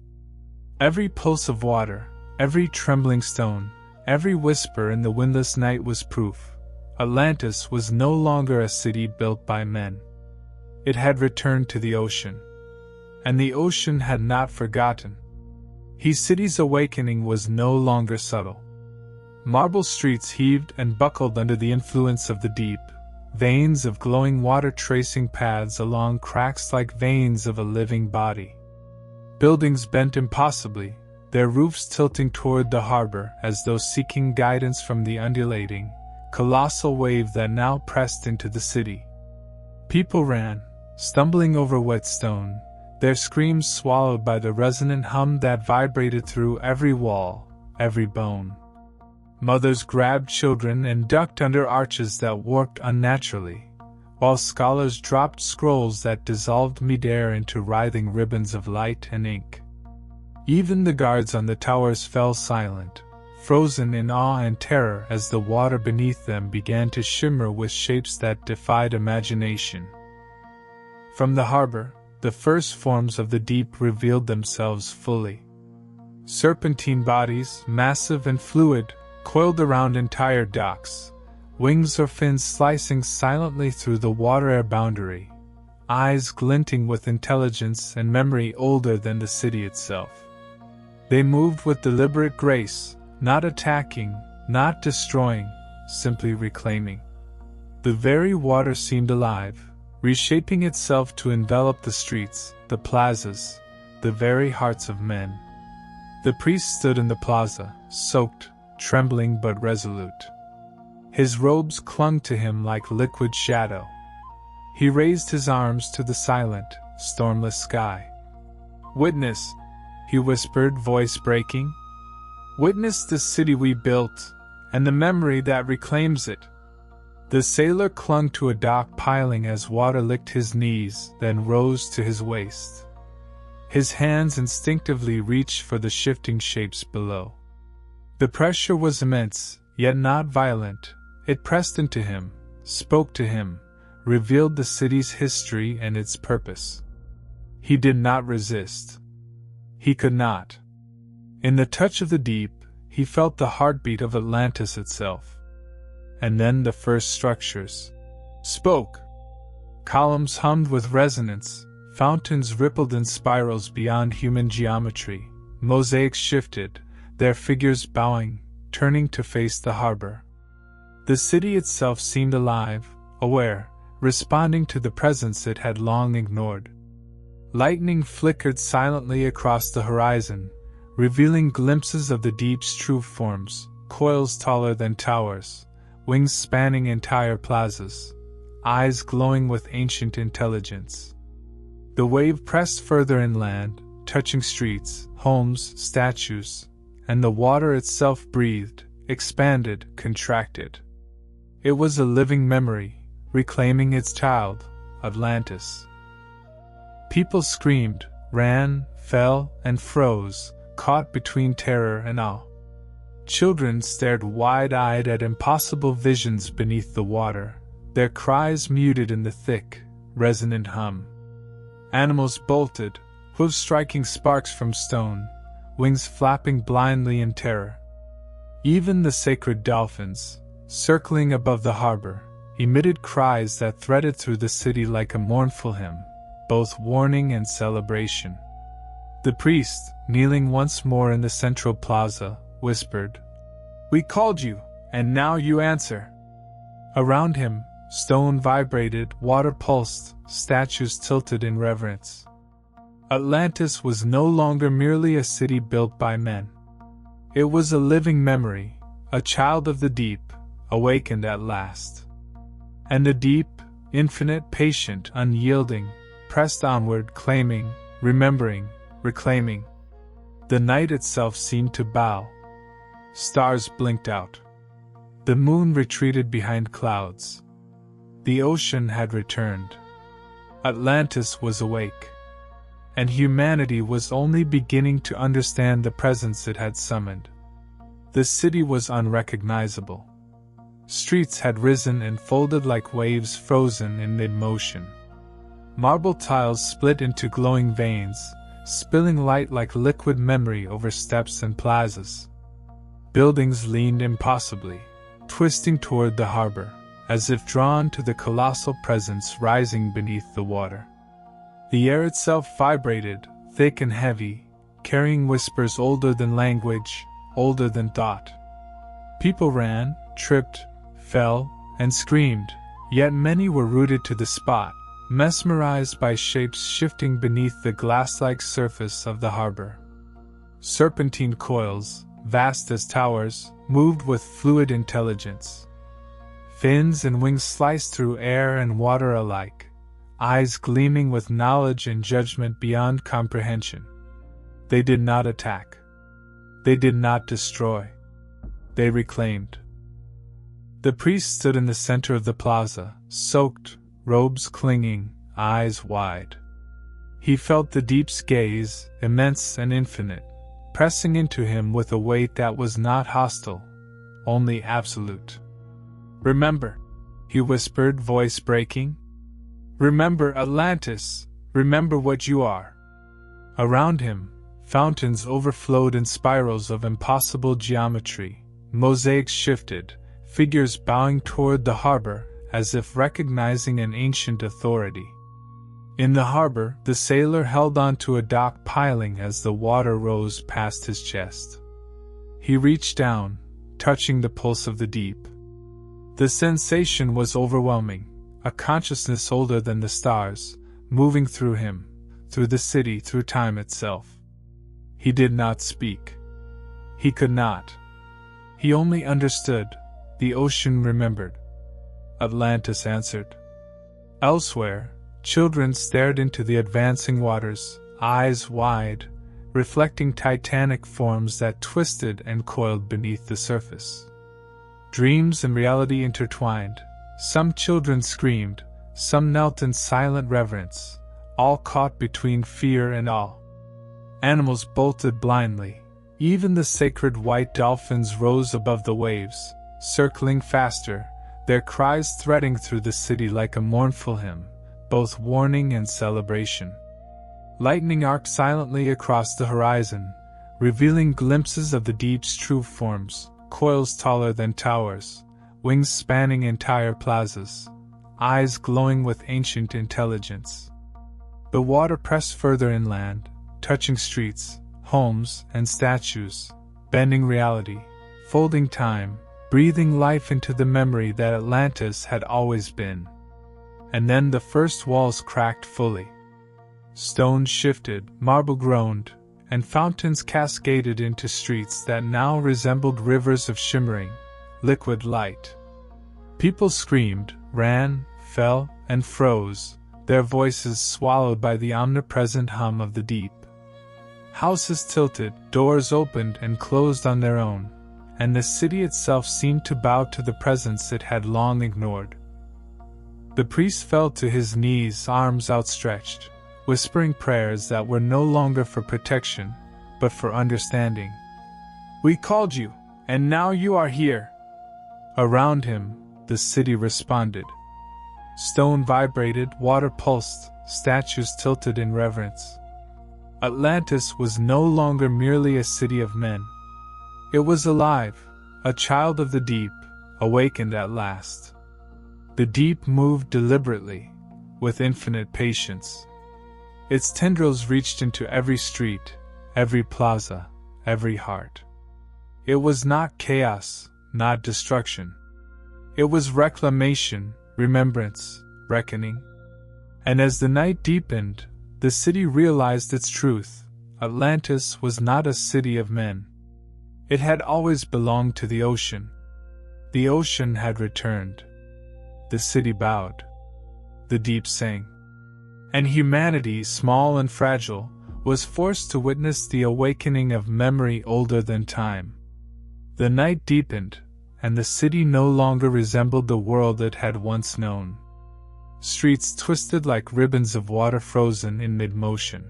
Every pulse of water, every trembling stone, every whisper in the windless night was proof. Atlantis was no longer a city built by men. It had returned to the ocean. And the ocean had not forgotten. His city's awakening was no longer subtle. Marble streets heaved and buckled under the influence of the deep, veins of glowing water tracing paths along cracks like veins of a living body. Buildings bent impossibly, their roofs tilting toward the harbor as though seeking guidance from the undulating, colossal wave that now pressed into the city. People ran, stumbling over wet stone, their screams swallowed by the resonant hum that vibrated through every wall, every bone. Mothers grabbed children and ducked under arches that warped unnaturally, while scholars dropped scrolls that dissolved midair into writhing ribbons of light and ink. Even the guards on the towers fell silent, frozen in awe and terror as the water beneath them began to shimmer with shapes that defied imagination. From the harbor, the first forms of the deep revealed themselves fully. Serpentine bodies, massive and fluid, coiled around entire docks, wings or fins slicing silently through the water-air boundary, eyes glinting with intelligence and memory older than the city itself. They moved with deliberate grace, not attacking, not destroying, simply reclaiming. The very water seemed alive, reshaping itself to envelop the streets, the plazas, the very hearts of men. The priest stood in the plaza, soaked, trembling but resolute. His robes clung to him like liquid shadow. He raised his arms to the silent, stormless sky. "Witness," he whispered, voice breaking. "Witness the city we built, and the memory that reclaims it." The sailor clung to a dock piling as water licked his knees, then rose to his waist. His hands instinctively reached for the shifting shapes below. The pressure was immense, yet not violent. It pressed into him, spoke to him, revealed the city's history and its purpose. He did not resist. He could not. In the touch of the deep, he felt the heartbeat of Atlantis itself. And then the first structures spoke. Columns hummed with resonance, fountains rippled in spirals beyond human geometry, mosaics shifted, their figures bowing, turning to face the harbor. The city itself seemed alive, aware, responding to the presence it had long ignored. Lightning flickered silently across the horizon, revealing glimpses of the deep's true forms, coils taller than towers, wings spanning entire plazas, eyes glowing with ancient intelligence. The wave pressed further inland, touching streets, homes, statues, and the water itself breathed, expanded, contracted. It was a living memory, reclaiming its child, Atlantis. People screamed, ran, fell, and froze, caught between terror and awe. Children stared wide-eyed at impossible visions beneath the water, their cries muted in the thick, resonant hum. Animals bolted, hooves striking sparks from stone, wings flapping blindly in terror. Even the sacred dolphins, circling above the harbor, emitted cries that threaded through the city like a mournful hymn, both warning and celebration. The priest, kneeling once more in the central plaza, whispered, "We called you, and now you answer." Around him, stone vibrated, water pulsed, statues tilted in reverence. Atlantis was no longer merely a city built by men. It was a living memory, a child of the deep, awakened at last. And the deep, infinite, patient, unyielding, pressed onward, claiming, remembering, reclaiming. The night itself seemed to bow. Stars blinked out. The moon retreated behind clouds. The ocean had returned. Atlantis was awake. And humanity was only beginning to understand the presence it had summoned. The city was unrecognizable. Streets had risen and folded like waves frozen in mid-motion. Marble tiles split into glowing veins, spilling light like liquid memory over steps and plazas. Buildings leaned impossibly, twisting toward the harbor, as if drawn to the colossal presence rising beneath the water. The air itself vibrated, thick and heavy, carrying whispers older than language, older than thought. People ran, tripped, fell, and screamed, yet many were rooted to the spot, mesmerized by shapes shifting beneath the glass-like surface of the harbor. Serpentine coils, vast as towers, moved with fluid intelligence. Fins and wings sliced through air and water alike, eyes gleaming with knowledge and judgment beyond comprehension. They did not attack. They did not destroy. They reclaimed. The priest stood in the center of the plaza, soaked, robes clinging, eyes wide. He felt the deep's gaze, immense and infinite, pressing into him with a weight that was not hostile, only absolute. "Remember," he whispered, voice breaking. "Remember Atlantis, remember what you are." Around him, fountains overflowed in spirals of impossible geometry, mosaics shifted, figures bowing toward the harbor as if recognizing an ancient authority. In the harbor, the sailor held onto a dock piling as the water rose past his chest. He reached down, touching the pulse of the deep. The sensation was overwhelming, a consciousness older than the stars, moving through him, through the city, through time itself. He did not speak. He could not. He only understood. The ocean remembered. Atlantis answered. Elsewhere, children stared into the advancing waters, eyes wide, reflecting titanic forms that twisted and coiled beneath the surface. Dreams and reality intertwined. Some children screamed, some knelt in silent reverence, all caught between fear and awe. Animals bolted blindly. Even the sacred white dolphins rose above the waves, circling faster, their cries threading through the city like a mournful hymn, both warning and celebration. Lightning arced silently across the horizon, revealing glimpses of the deep's true forms, coils taller than towers, wings spanning entire plazas, eyes glowing with ancient intelligence. The water pressed further inland, touching streets, homes, and statues, bending reality, folding time, breathing life into the memory that Atlantis had always been. And then the first walls cracked fully. Stones shifted, marble groaned, and fountains cascaded into streets that now resembled rivers of shimmering, liquid light. People screamed, ran, fell, and froze, their voices swallowed by the omnipresent hum of the deep. Houses tilted, doors opened and closed on their own, and the city itself seemed to bow to the presence it had long ignored. The priest fell to his knees, arms outstretched, whispering prayers that were no longer for protection, but for understanding. "We called you, and now you are here." Around him, the city responded. Stone vibrated, water pulsed, statues tilted in reverence. Atlantis was no longer merely a city of men. It was alive, a child of the deep, awakened at last. The deep moved deliberately, with infinite patience. Its tendrils reached into every street, every plaza, every heart. It was not chaos, not destruction. It was reclamation, remembrance, reckoning. And as the night deepened, the city realized its truth. Atlantis was not a city of men. It had always belonged to the ocean. The ocean had returned. The city bowed. The deep sang. And humanity, small and fragile, was forced to witness the awakening of memory older than time. The night deepened, and the city no longer resembled the world it had once known. Streets twisted like ribbons of water frozen in mid-motion.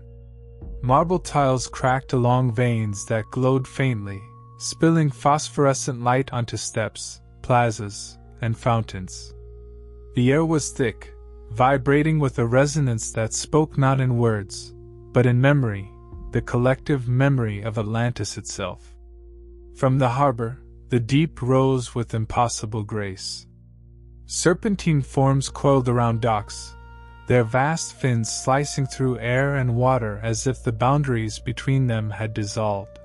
Marble tiles cracked along veins that glowed faintly, spilling phosphorescent light onto steps, plazas, and fountains. The air was thick, vibrating with a resonance that spoke not in words, but in memory, the collective memory of Atlantis itself. From the harbor, the deep rose with impossible grace. Serpentine forms coiled around docks, their vast fins slicing through air and water as if the boundaries between them had dissolved.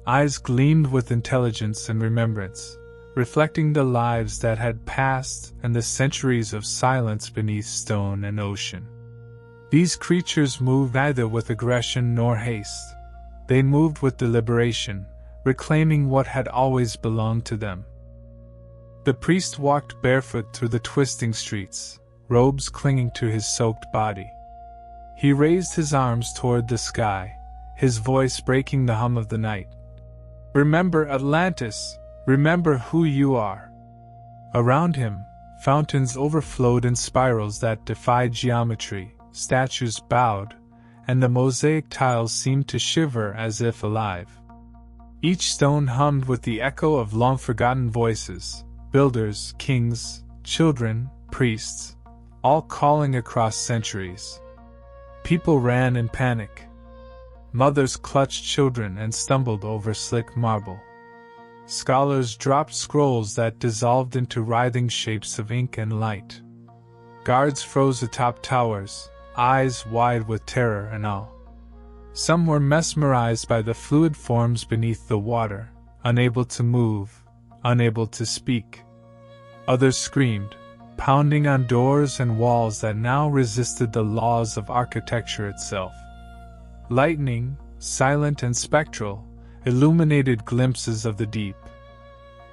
Eyes gleamed with intelligence and remembrance, reflecting the lives that had passed and the centuries of silence beneath stone and ocean. These creatures moved neither with aggression nor haste. They moved with deliberation, reclaiming what had always belonged to them. The priest walked barefoot through the twisting streets, robes clinging to his soaked body. He raised his arms toward the sky, his voice breaking the hum of the night. "Remember Atlantis! Remember who you are!" Around him, fountains overflowed in spirals that defied geometry, statues bowed, and the mosaic tiles seemed to shiver as if alive. Each stone hummed with the echo of long-forgotten voices, builders, kings, children, priests, all calling across centuries. People ran in panic. Mothers clutched children and stumbled over slick marble. Scholars dropped scrolls that dissolved into writhing shapes of ink and light. Guards froze atop towers, eyes wide with terror and awe. Some were mesmerized by the fluid forms beneath the water, unable to move, unable to speak. Others screamed, pounding on doors and walls that now resisted the laws of architecture itself. Lightning, silent and spectral, illuminated glimpses of the deep.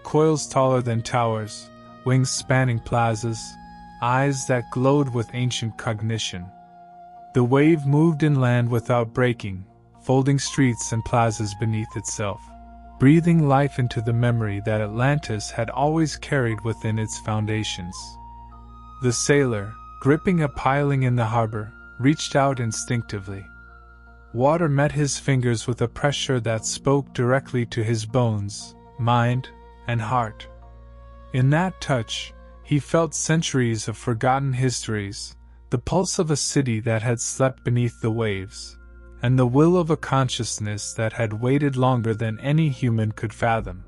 Coils taller than towers, wings spanning plazas, eyes that glowed with ancient cognition. The wave moved inland without breaking, folding streets and plazas beneath itself, breathing life into the memory that Atlantis had always carried within its foundations. The sailor, gripping a piling in the harbor, reached out instinctively. Water met his fingers with a pressure that spoke directly to his bones, mind, and heart. In that touch, he felt centuries of forgotten histories, the pulse of a city that had slept beneath the waves, and the will of a consciousness that had waited longer than any human could fathom.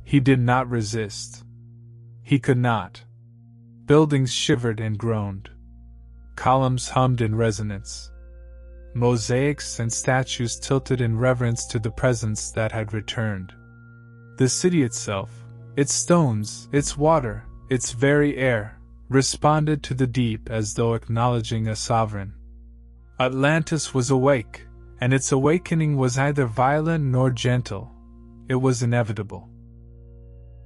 He did not resist. He could not. Buildings shivered and groaned. Columns hummed in resonance. Mosaics and statues tilted in reverence to the presence that had returned. The city itself, its stones, its water, its very air, responded to the deep as though acknowledging a sovereign. Atlantis was awake, and its awakening was neither violent nor gentle. It was inevitable.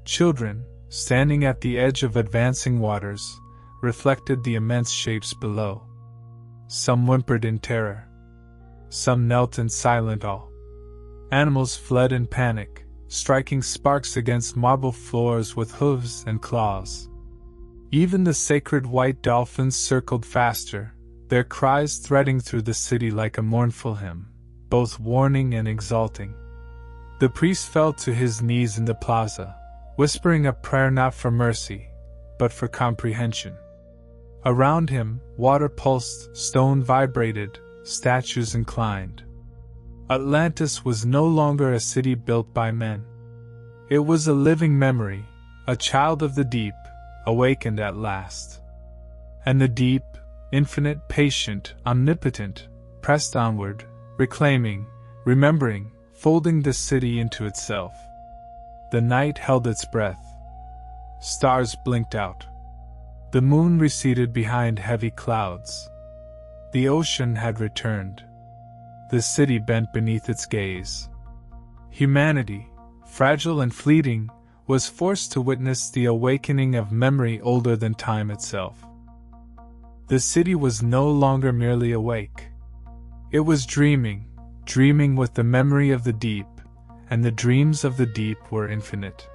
Children, standing at the edge of advancing waters, reflected the immense shapes below. Some whimpered in terror. Some knelt in silent awe. Animals fled in panic, striking sparks against marble floors with hooves and claws. Even the sacred white dolphins circled faster, their cries threading through the city like a mournful hymn, both warning and exalting. The priest fell to his knees in the plaza, whispering a prayer not for mercy, but for comprehension. Around him, water pulsed, stone vibrated, statues inclined. Atlantis was no longer a city built by men. It was a living memory, a child of the deep, awakened at last. And the deep, infinite, patient, omnipotent, pressed onward, reclaiming, remembering, folding the city into itself. The night held its breath. Stars blinked out. The moon receded behind heavy clouds. The ocean had returned. The city bent beneath its gaze. Humanity, fragile and fleeting, was forced to witness the awakening of memory older than time itself. The city was no longer merely awake. It was dreaming, dreaming with the memory of the deep, and the dreams of the deep were infinite.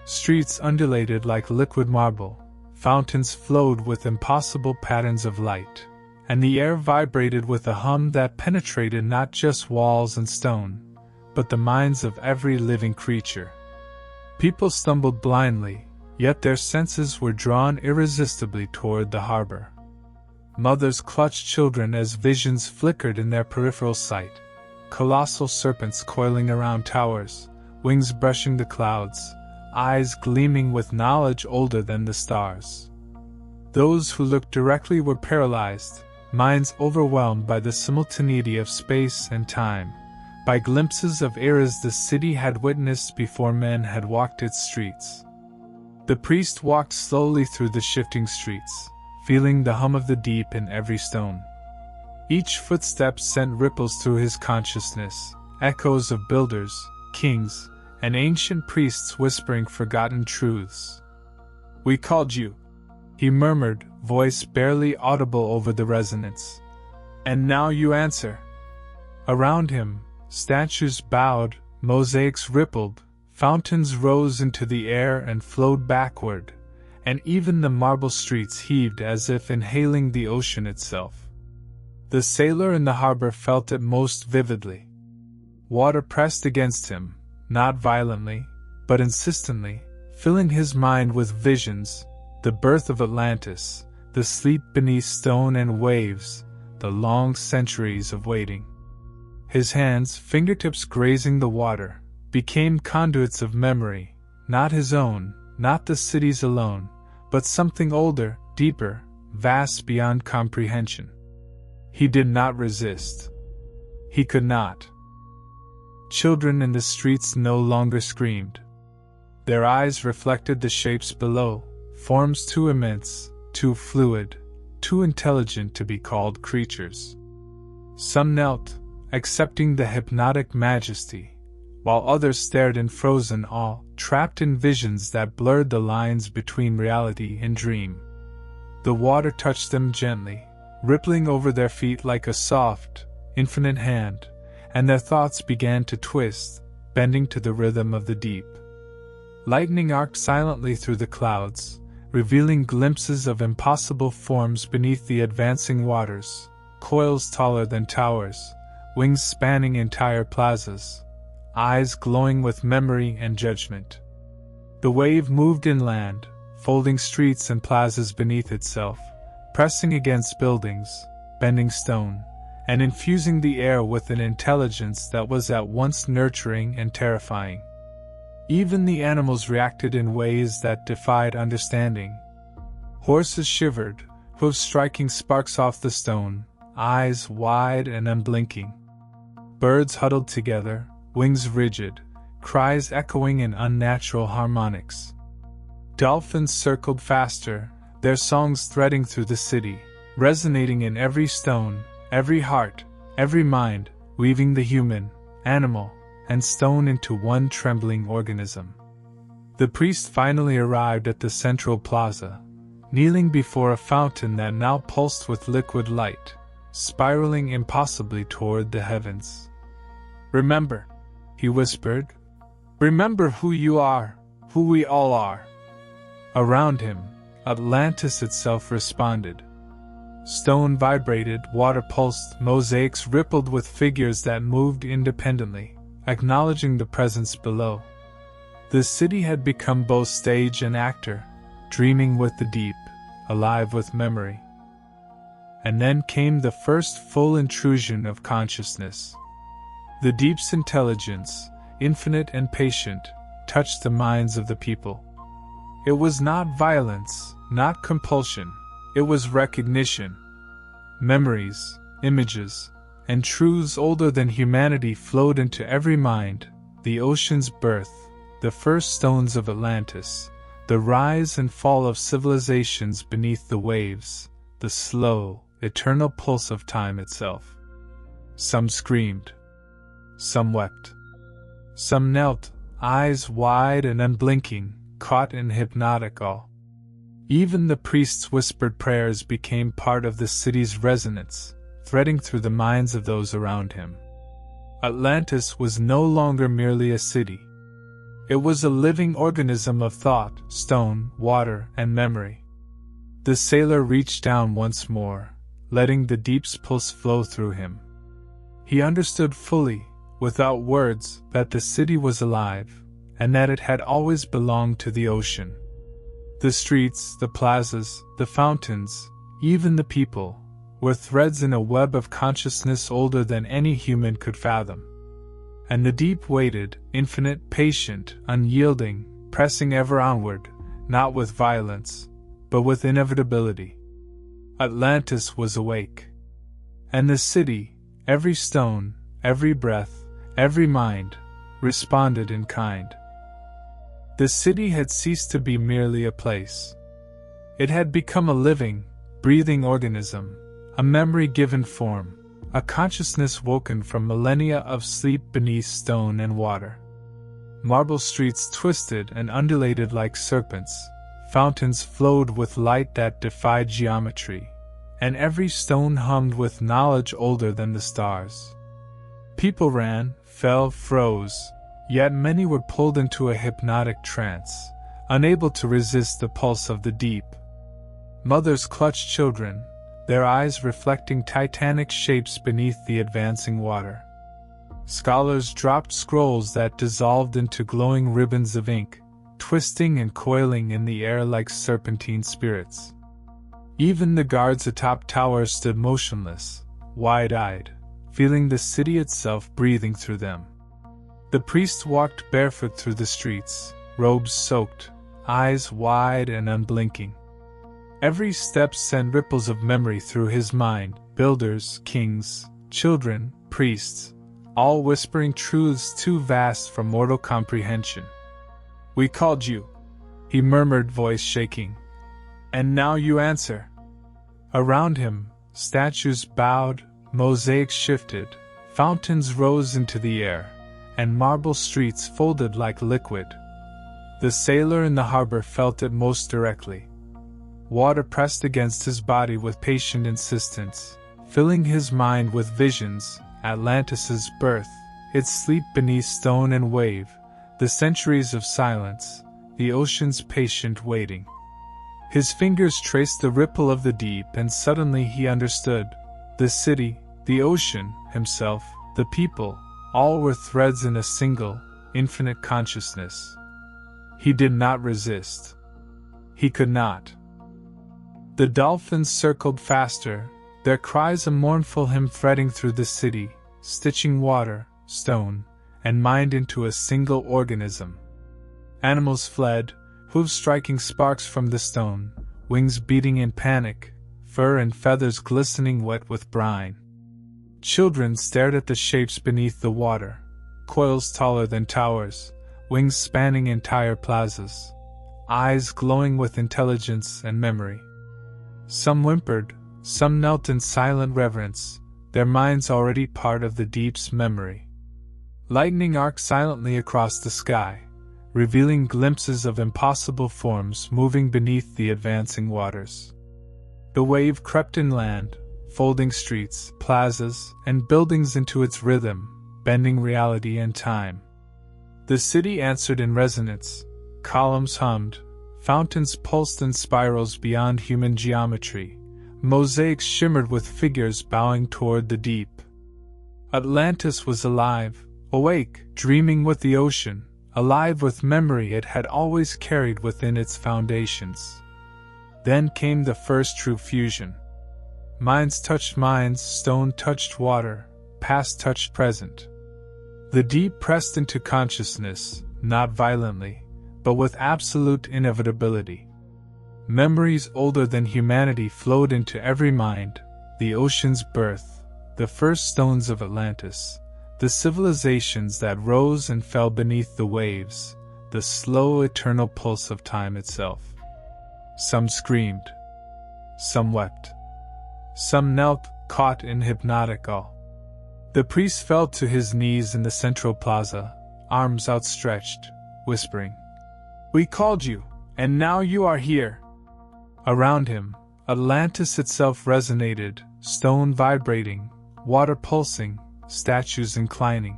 Streets undulated like liquid marble, fountains flowed with impossible patterns of light, and the air vibrated with a hum that penetrated not just walls and stone, but the minds of every living creature. People stumbled blindly, yet their senses were drawn irresistibly toward the harbor. Mothers clutched children as visions flickered in their peripheral sight, colossal serpents coiling around towers, wings brushing the clouds, eyes gleaming with knowledge older than the stars. Those who looked directly were paralyzed, minds overwhelmed by the simultaneity of space and time, by glimpses of eras the city had witnessed before men had walked its streets. The priest walked slowly through the shifting streets, feeling the hum of the deep in every stone. Each footstep sent ripples through his consciousness, echoes of builders, kings, and ancient priests whispering forgotten truths. "We called you," he murmured, voice barely audible over the resonance. "And now you answer." Around him, statues bowed, mosaics rippled, fountains rose into the air and flowed backward, and even the marble streets heaved as if inhaling the ocean itself. The sailor in the harbor felt it most vividly. Water pressed against him, not violently, but insistently, filling his mind with visions, the birth of Atlantis, the sleep beneath stone and waves, the long centuries of waiting. His hands, fingertips grazing the water, became conduits of memory, not his own, not the city's alone, but something older, deeper, vast beyond comprehension. He did not resist. He could not. Children in the streets no longer screamed. Their eyes reflected the shapes below, forms too immense, too fluid, too intelligent to be called creatures. Some knelt, accepting the hypnotic majesty, while others stared in frozen awe, trapped in visions that blurred the lines between reality and dream. The water touched them gently, rippling over their feet like a soft, infinite hand, and their thoughts began to twist, bending to the rhythm of the deep. Lightning arced silently through the clouds, revealing glimpses of impossible forms beneath the advancing waters, coils taller than towers, wings spanning entire plazas, eyes glowing with memory and judgment. The wave moved inland, folding streets and plazas beneath itself, pressing against buildings, bending stone, and infusing the air with an intelligence that was at once nurturing and terrifying. Even the animals reacted in ways that defied understanding. Horses shivered, hooves striking sparks off the stone, eyes wide and unblinking. Birds huddled together, wings rigid, cries echoing in unnatural harmonics. Dolphins circled faster, their songs threading through the city, resonating in every stone, every heart, every mind, weaving the human, animal, and stone into one trembling organism. The priest finally arrived at the central plaza, kneeling before a fountain that now pulsed with liquid light, spiraling impossibly toward the heavens. "Remember," he whispered, Remember who you are, who we all are. Around him, Atlantis itself responded. Stone vibrated, water pulsed, mosaics rippled with figures that moved independently, acknowledging the presence below. The city had become both stage and actor, dreaming with the deep, alive with memory. And then came the first full intrusion of consciousness. The deep's intelligence, infinite and patient, touched the minds of the people. It was not violence, not compulsion, it was recognition. Memories, images, and truths older than humanity flowed into every mind: the ocean's birth, the first stones of Atlantis, the rise and fall of civilizations beneath the waves, the slow, eternal pulse of time itself. Some screamed. Some wept. Some knelt, eyes wide and unblinking, caught in hypnotic awe. Even the priests' whispered prayers became part of the city's resonance, threading through the minds of those around him. Atlantis was no longer merely a city. It was a living organism of thought, stone, water, and memory. The sailor reached down once more, letting the deep's pulse flow through him. He understood fully, without words, that the city was alive, and that it had always belonged to the ocean. The streets, the plazas, the fountains, even the people, were threads in a web of consciousness older than any human could fathom. And the deep waited, infinite, patient, unyielding, pressing ever onward, not with violence, but with inevitability. Atlantis was awake. And the city, every stone, every breath, every mind, responded in kind. The city had ceased to be merely a place. It had become a living, breathing organism, a memory given form, a consciousness woken from millennia of sleep beneath stone and water. Marble streets twisted and undulated like serpents, fountains flowed with light that defied geometry, and every stone hummed with knowledge older than the stars. People ran, fell, froze, yet many were pulled into a hypnotic trance, unable to resist the pulse of the deep. Mothers clutched children, their eyes reflecting titanic shapes beneath the advancing water. Scholars dropped scrolls that dissolved into glowing ribbons of ink, twisting and coiling in the air like serpentine spirits. Even the guards atop towers stood motionless, wide-eyed, feeling the city itself breathing through them. The priest walked barefoot through the streets, robes soaked, eyes wide and unblinking. Every step sent ripples of memory through his mind: builders, kings, children, priests, all whispering truths too vast for mortal comprehension. "We called you," he murmured, voice shaking. "And now you answer." Around him, statues bowed, mosaics shifted, fountains rose into the air, and marble streets folded like liquid. The sailor in the harbor felt it most directly. Water pressed against his body with patient insistence, filling his mind with visions: Atlantis's birth, its sleep beneath stone and wave, the centuries of silence, the ocean's patient waiting. His fingers traced the ripple of the deep, and suddenly he understood. The city, the ocean, himself, the people, all were threads in a single, infinite consciousness. He did not resist. He could not. The dolphins circled faster, their cries a mournful hymn threading through the city, stitching water, stone, and mind into a single organism. Animals fled, hooves striking sparks from the stone, wings beating in panic, fur and feathers glistening wet with brine. Children stared at the shapes beneath the water, coils taller than towers, wings spanning entire plazas, eyes glowing with intelligence and memory. Some whimpered, some knelt in silent reverence, their minds already part of the deep's memory. Lightning arced silently across the sky, revealing glimpses of impossible forms moving beneath the advancing waters. The wave crept inland, folding streets, plazas, and buildings into its rhythm, bending reality and time. The city answered in resonance. Columns hummed, fountains pulsed in spirals beyond human geometry, mosaics shimmered with figures bowing toward the deep. Atlantis was alive, awake, dreaming with the ocean, alive with memory it had always carried within its foundations. Then came the first true fusion. Minds touched minds, stone touched water, past touched present. The deep pressed into consciousness, not violently, but with absolute inevitability. Memories older than humanity flowed into every mind, the ocean's birth, the first stones of Atlantis, the civilizations that rose and fell beneath the waves, the slow eternal pulse of time itself. Some screamed. Some wept. Some knelt, caught in hypnotic awe. The priest fell to his knees in the central plaza, arms outstretched, whispering, "We called you, and now you are here." Around him, Atlantis itself resonated, stone vibrating, water pulsing, statues inclining.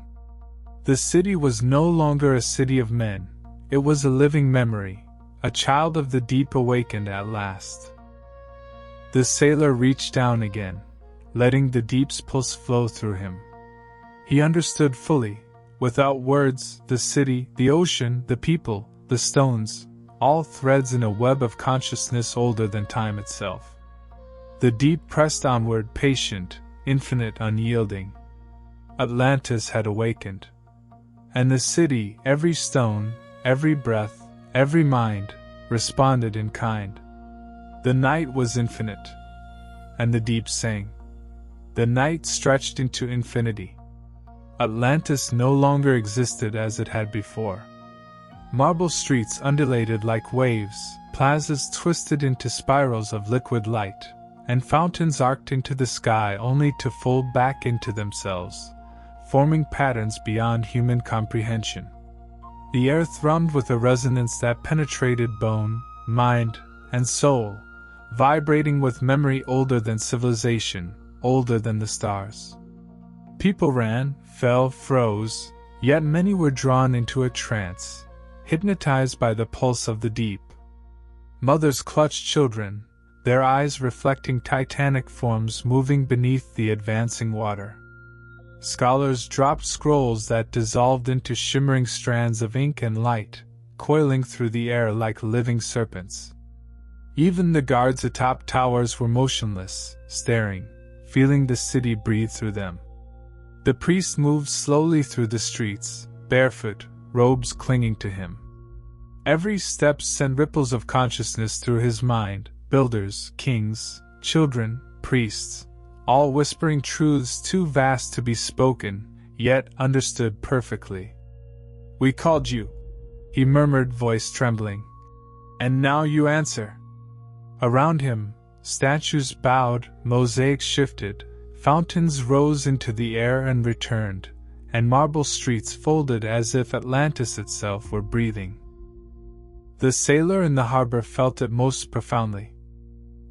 The city was no longer a city of men, it was a living memory, a child of the deep awakened at last. The sailor reached down again, letting the deep's pulse flow through him. He understood fully, without words, the city, the ocean, the people, the stones, all threads in a web of consciousness older than time itself. The deep pressed onward, patient, infinite, unyielding. Atlantis had awakened. And the city, every stone, every breath, every mind, responded in kind. The night was infinite. And the deep sang. The night stretched into infinity. Atlantis no longer existed as it had before. Marble streets undulated like waves, plazas twisted into spirals of liquid light, and fountains arced into the sky only to fold back into themselves, forming patterns beyond human comprehension. The air thrummed with a resonance that penetrated bone, mind, and soul, vibrating with memory older than civilization, older than the stars. People ran, fell, froze, yet many were drawn into a trance, hypnotized by the pulse of the deep. Mothers clutched children, their eyes reflecting titanic forms moving beneath the advancing water. Scholars dropped scrolls that dissolved into shimmering strands of ink and light, coiling through the air like living serpents. Even the guards atop towers were motionless, staring, feeling the city breathe through them. The priest moved slowly through the streets, barefoot, robes clinging to him. Every step sent ripples of consciousness through his mind, builders, kings, children, priests, all whispering truths too vast to be spoken, yet understood perfectly. "We called you," he murmured, voice trembling. "And now you answer." Around him, statues bowed, mosaics shifted, fountains rose into the air and returned, and marble streets folded as if Atlantis itself were breathing. The sailor in the harbor felt it most profoundly.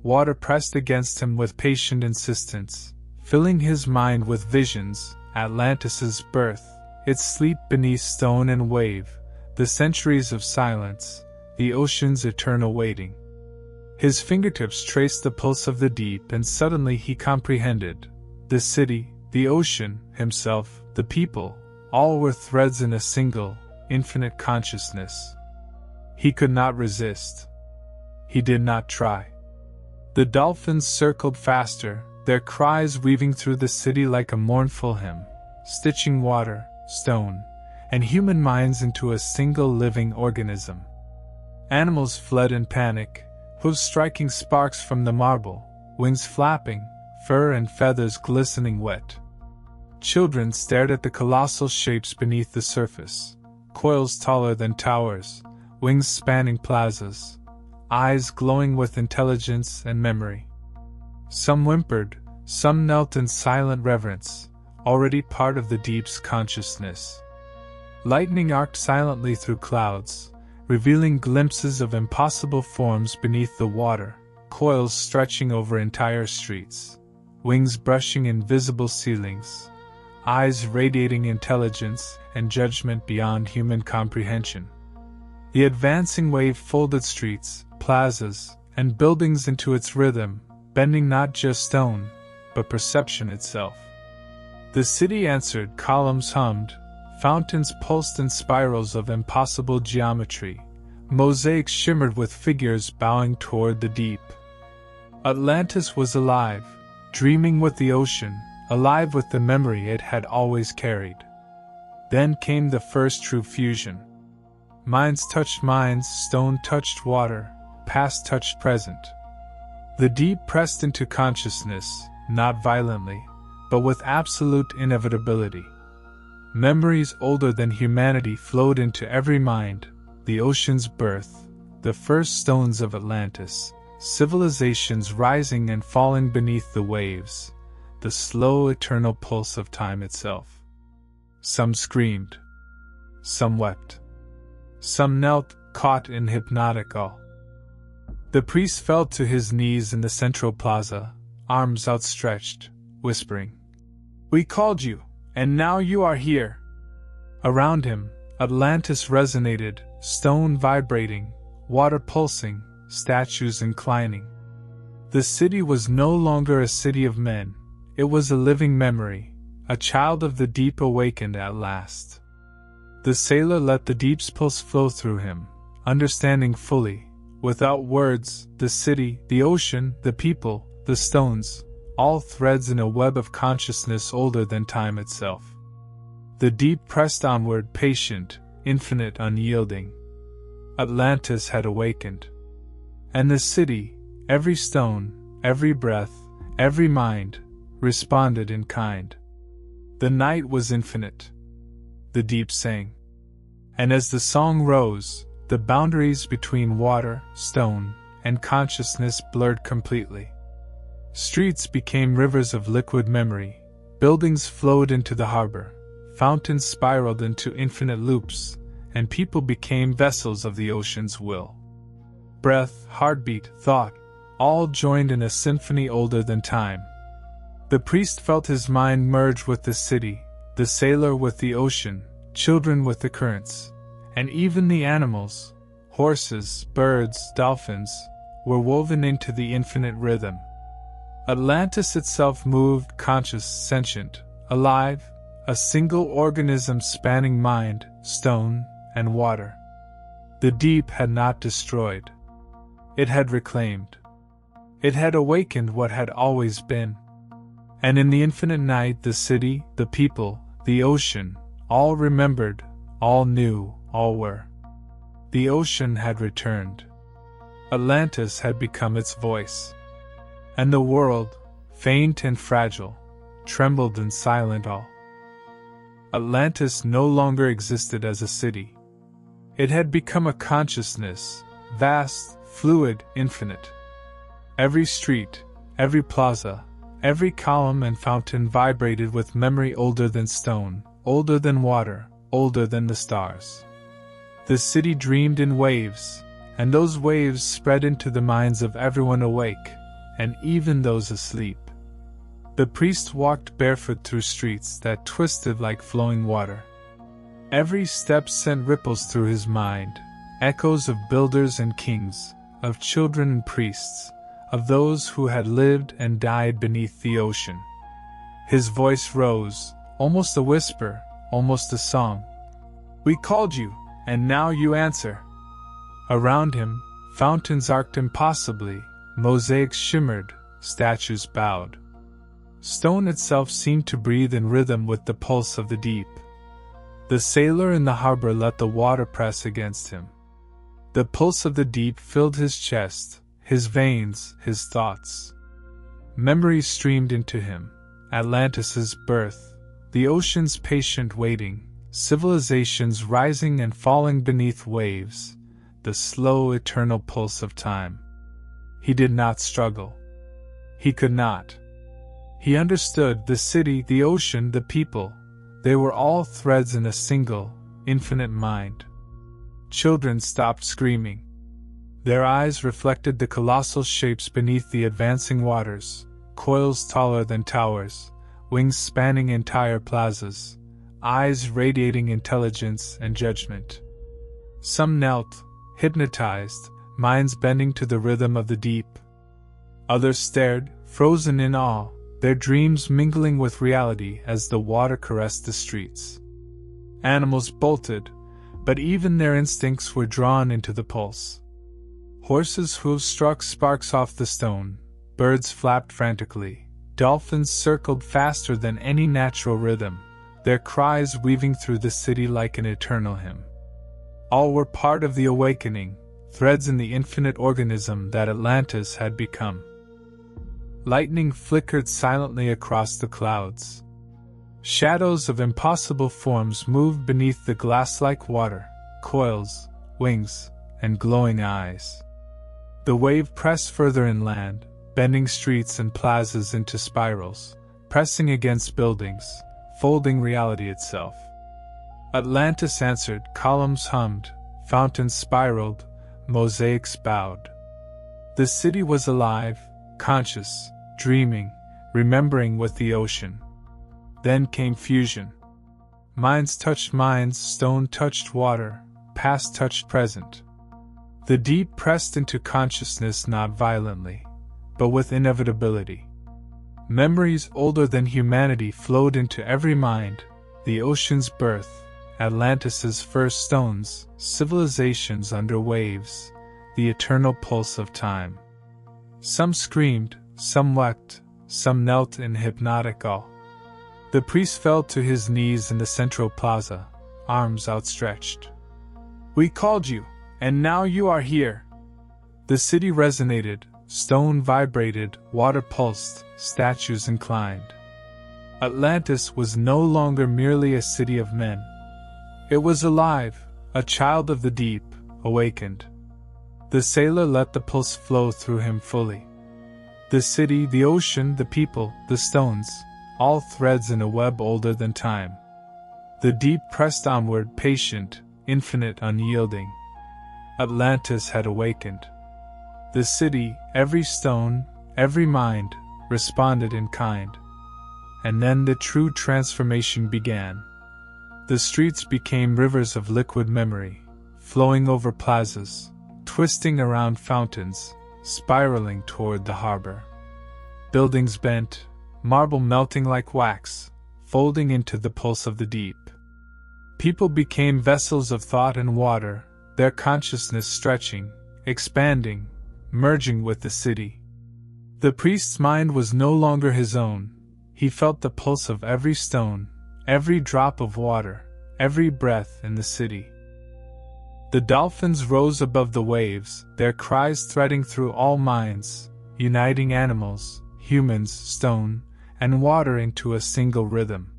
Water pressed against him with patient insistence, filling his mind with visions, Atlantis's birth, its sleep beneath stone and wave, the centuries of silence, the ocean's eternal waiting. His fingertips traced the pulse of the deep, and suddenly he comprehended. The city, the ocean, himself, the people, all were threads in a single, infinite consciousness. He could not resist. He did not try. The dolphins circled faster, their cries weaving through the city like a mournful hymn, stitching water, stone, and human minds into a single living organism. Animals fled in panic, hooves striking sparks from the marble, wings flapping, fur and feathers glistening wet. Children stared at the colossal shapes beneath the surface, coils taller than towers, wings spanning plazas, eyes glowing with intelligence and memory. Some whimpered, some knelt in silent reverence, already part of the deep's consciousness. Lightning arced silently through clouds, revealing glimpses of impossible forms beneath the water, coils stretching over entire streets, wings brushing invisible ceilings, eyes radiating intelligence and judgment beyond human comprehension. The advancing wave folded streets, plazas, and buildings into its rhythm, bending not just stone, but perception itself. The city answered, columns hummed, fountains pulsed in spirals of impossible geometry, mosaics shimmered with figures bowing toward the deep. Atlantis was alive, dreaming with the ocean, alive with the memory it had always carried. Then came the first true fusion. Minds touched minds, stone touched water, past touched present. The deep pressed into consciousness, not violently, but with absolute inevitability. Memories older than humanity flowed into every mind, the ocean's birth, the first stones of Atlantis, civilizations rising and falling beneath the waves, the slow eternal pulse of time itself. Some screamed. Some wept. Some knelt, caught in hypnotic awe. The priest fell to his knees in the central plaza, arms outstretched, whispering, "We called you, and now you are here." Around him, Atlantis resonated, stone vibrating, water pulsing, statues inclining. The city was no longer a city of men, it was a living memory, a child of the deep awakened at last. The sailor let the deep's pulse flow through him, understanding fully, without words, the city, the ocean, the people, the stones, all threads in a web of consciousness older than time itself. The deep pressed onward, patient, infinite, unyielding. Atlantis had awakened. And the city, every stone, every breath, every mind, responded in kind. The night was infinite. The deep sang. And as the song rose, the boundaries between water, stone, and consciousness blurred completely. Streets became rivers of liquid memory, buildings flowed into the harbor, fountains spiraled into infinite loops, and people became vessels of the ocean's will. Breath, heartbeat, thought, all joined in a symphony older than time. The priest felt his mind merge with the city, the sailor with the ocean, children with the currents, and even the animals, horses, birds, dolphins, were woven into the infinite rhythm. Atlantis itself moved, conscious, sentient, alive, a single organism spanning mind, stone, and water. The deep had not destroyed. It had reclaimed. It had awakened what had always been. And in the infinite night, the city, the people, the ocean, all remembered, all knew, all were. The ocean had returned. Atlantis had become its voice. And the world, faint and fragile, trembled in silent awe. Atlantis no longer existed as a city. It had become a consciousness, vast, fluid, infinite. Every street, every plaza, every column and fountain vibrated with memory older than stone, older than water, older than the stars. The city dreamed in waves, and those waves spread into the minds of everyone awake, and even those asleep. The priest walked barefoot through streets that twisted like flowing water. Every step sent ripples through his mind, echoes of builders and kings, of children and priests, of those who had lived and died beneath the ocean. His voice rose, almost a whisper, almost a song. "We called you, and now you answer." Around him, fountains arced impossibly, mosaics shimmered, statues bowed. Stone itself seemed to breathe in rhythm with the pulse of the deep. The sailor in the harbor let the water press against him. The pulse of the deep filled his chest, his veins, his thoughts. Memories streamed into him, Atlantis's birth, the ocean's patient waiting, civilizations rising and falling beneath waves, the slow eternal pulse of time. He did not struggle. He could not. He understood the city, the ocean, the people. They were all threads in a single, infinite mind. Children stopped screaming. Their eyes reflected the colossal shapes beneath the advancing waters, coils taller than towers, wings spanning entire plazas, eyes radiating intelligence and judgment. Some knelt, hypnotized, minds bending to the rhythm of the deep. Others stared, frozen in awe, their dreams mingling with reality as the water caressed the streets. Animals bolted, but even their instincts were drawn into the pulse. Horses' hooves struck sparks off the stone, birds flapped frantically, dolphins circled faster than any natural rhythm, their cries weaving through the city like an eternal hymn. All were part of the awakening, threads in the infinite organism that Atlantis had become. Lightning flickered silently across the clouds. Shadows of impossible forms moved beneath the glass-like water, coils, wings, and glowing eyes. The wave pressed further inland, bending streets and plazas into spirals, pressing against buildings, folding reality itself. Atlantis answered, columns hummed, fountains spiraled, mosaics bowed. The city was alive, conscious, dreaming, remembering with the ocean. Then came fusion. Minds touched minds, stone touched water, past touched present. The deep pressed into consciousness not violently, but with inevitability. Memories older than humanity flowed into every mind, the ocean's birth, Atlantis's first stones, civilizations under waves, the eternal pulse of time. Some screamed, some wept, some knelt in hypnotic awe. The priest fell to his knees in the central plaza, arms outstretched. "We called you, and now you are here." The city resonated, stone vibrated, water pulsed, statues inclined. Atlantis was no longer merely a city of men. It was alive, a child of the deep, awakened. The sailor let the pulse flow through him fully. The city, the ocean, the people, the stones, all threads in a web older than time. The deep pressed onward, patient, infinite, unyielding. Atlantis had awakened. The city, every stone, every mind, responded in kind. And then the true transformation began. The streets became rivers of liquid memory, flowing over plazas, twisting around fountains, spiraling toward the harbor. Buildings bent, marble melting like wax, folding into the pulse of the deep. People became vessels of thought and water, their consciousness stretching, expanding, merging with the city. The priest's mind was no longer his own. He felt the pulse of every stone, every drop of water, every breath in the city. The dolphins rose above the waves, their cries threading through all minds, uniting animals, humans, stone, and water into a single rhythm.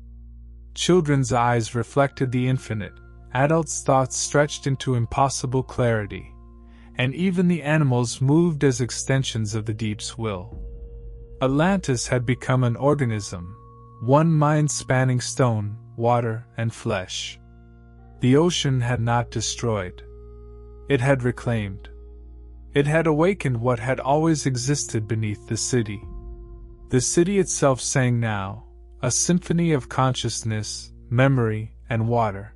Children's eyes reflected the infinite, adults' thoughts stretched into impossible clarity, and even the animals moved as extensions of the deep's will. Atlantis had become an organism, one mind spanning stone, water, and flesh. The ocean had not destroyed. It had reclaimed. It had awakened what had always existed beneath the city. The city itself sang now, a symphony of consciousness, memory, and water.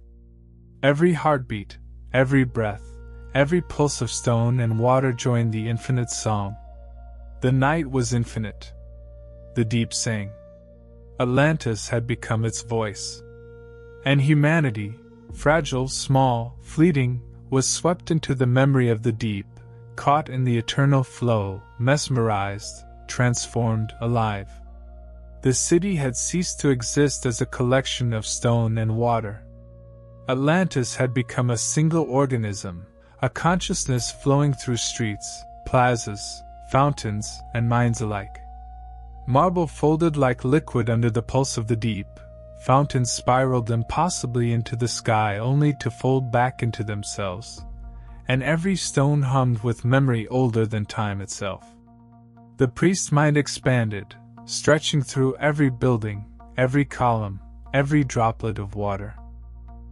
Every heartbeat, every breath, every pulse of stone and water joined the infinite song. The night was infinite. The deep sang. Atlantis had become its voice. And humanity, fragile, small, fleeting, was swept into the memory of the deep, caught in the eternal flow, mesmerized, transformed, alive. The city had ceased to exist as a collection of stone and water. Atlantis had become a single organism, a consciousness flowing through streets, plazas, fountains, and minds alike. Marble folded like liquid under the pulse of the deep, fountains spiraled impossibly into the sky only to fold back into themselves, and every stone hummed with memory older than time itself. The priest's mind expanded, stretching through every building, every column, every droplet of water.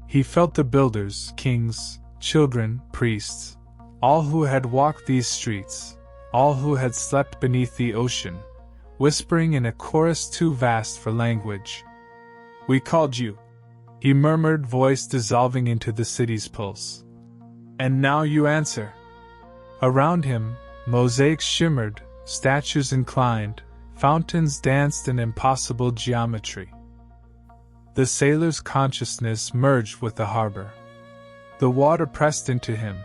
He felt the builders, kings, children, priests, all who had walked these streets, all who had slept beneath the ocean, whispering in a chorus too vast for language. "We called you," he murmured, voice dissolving into the city's pulse. "And now you answer." Around him, mosaics shimmered, statues inclined, fountains danced in impossible geometry. The sailor's consciousness merged with the harbor. The water pressed into him,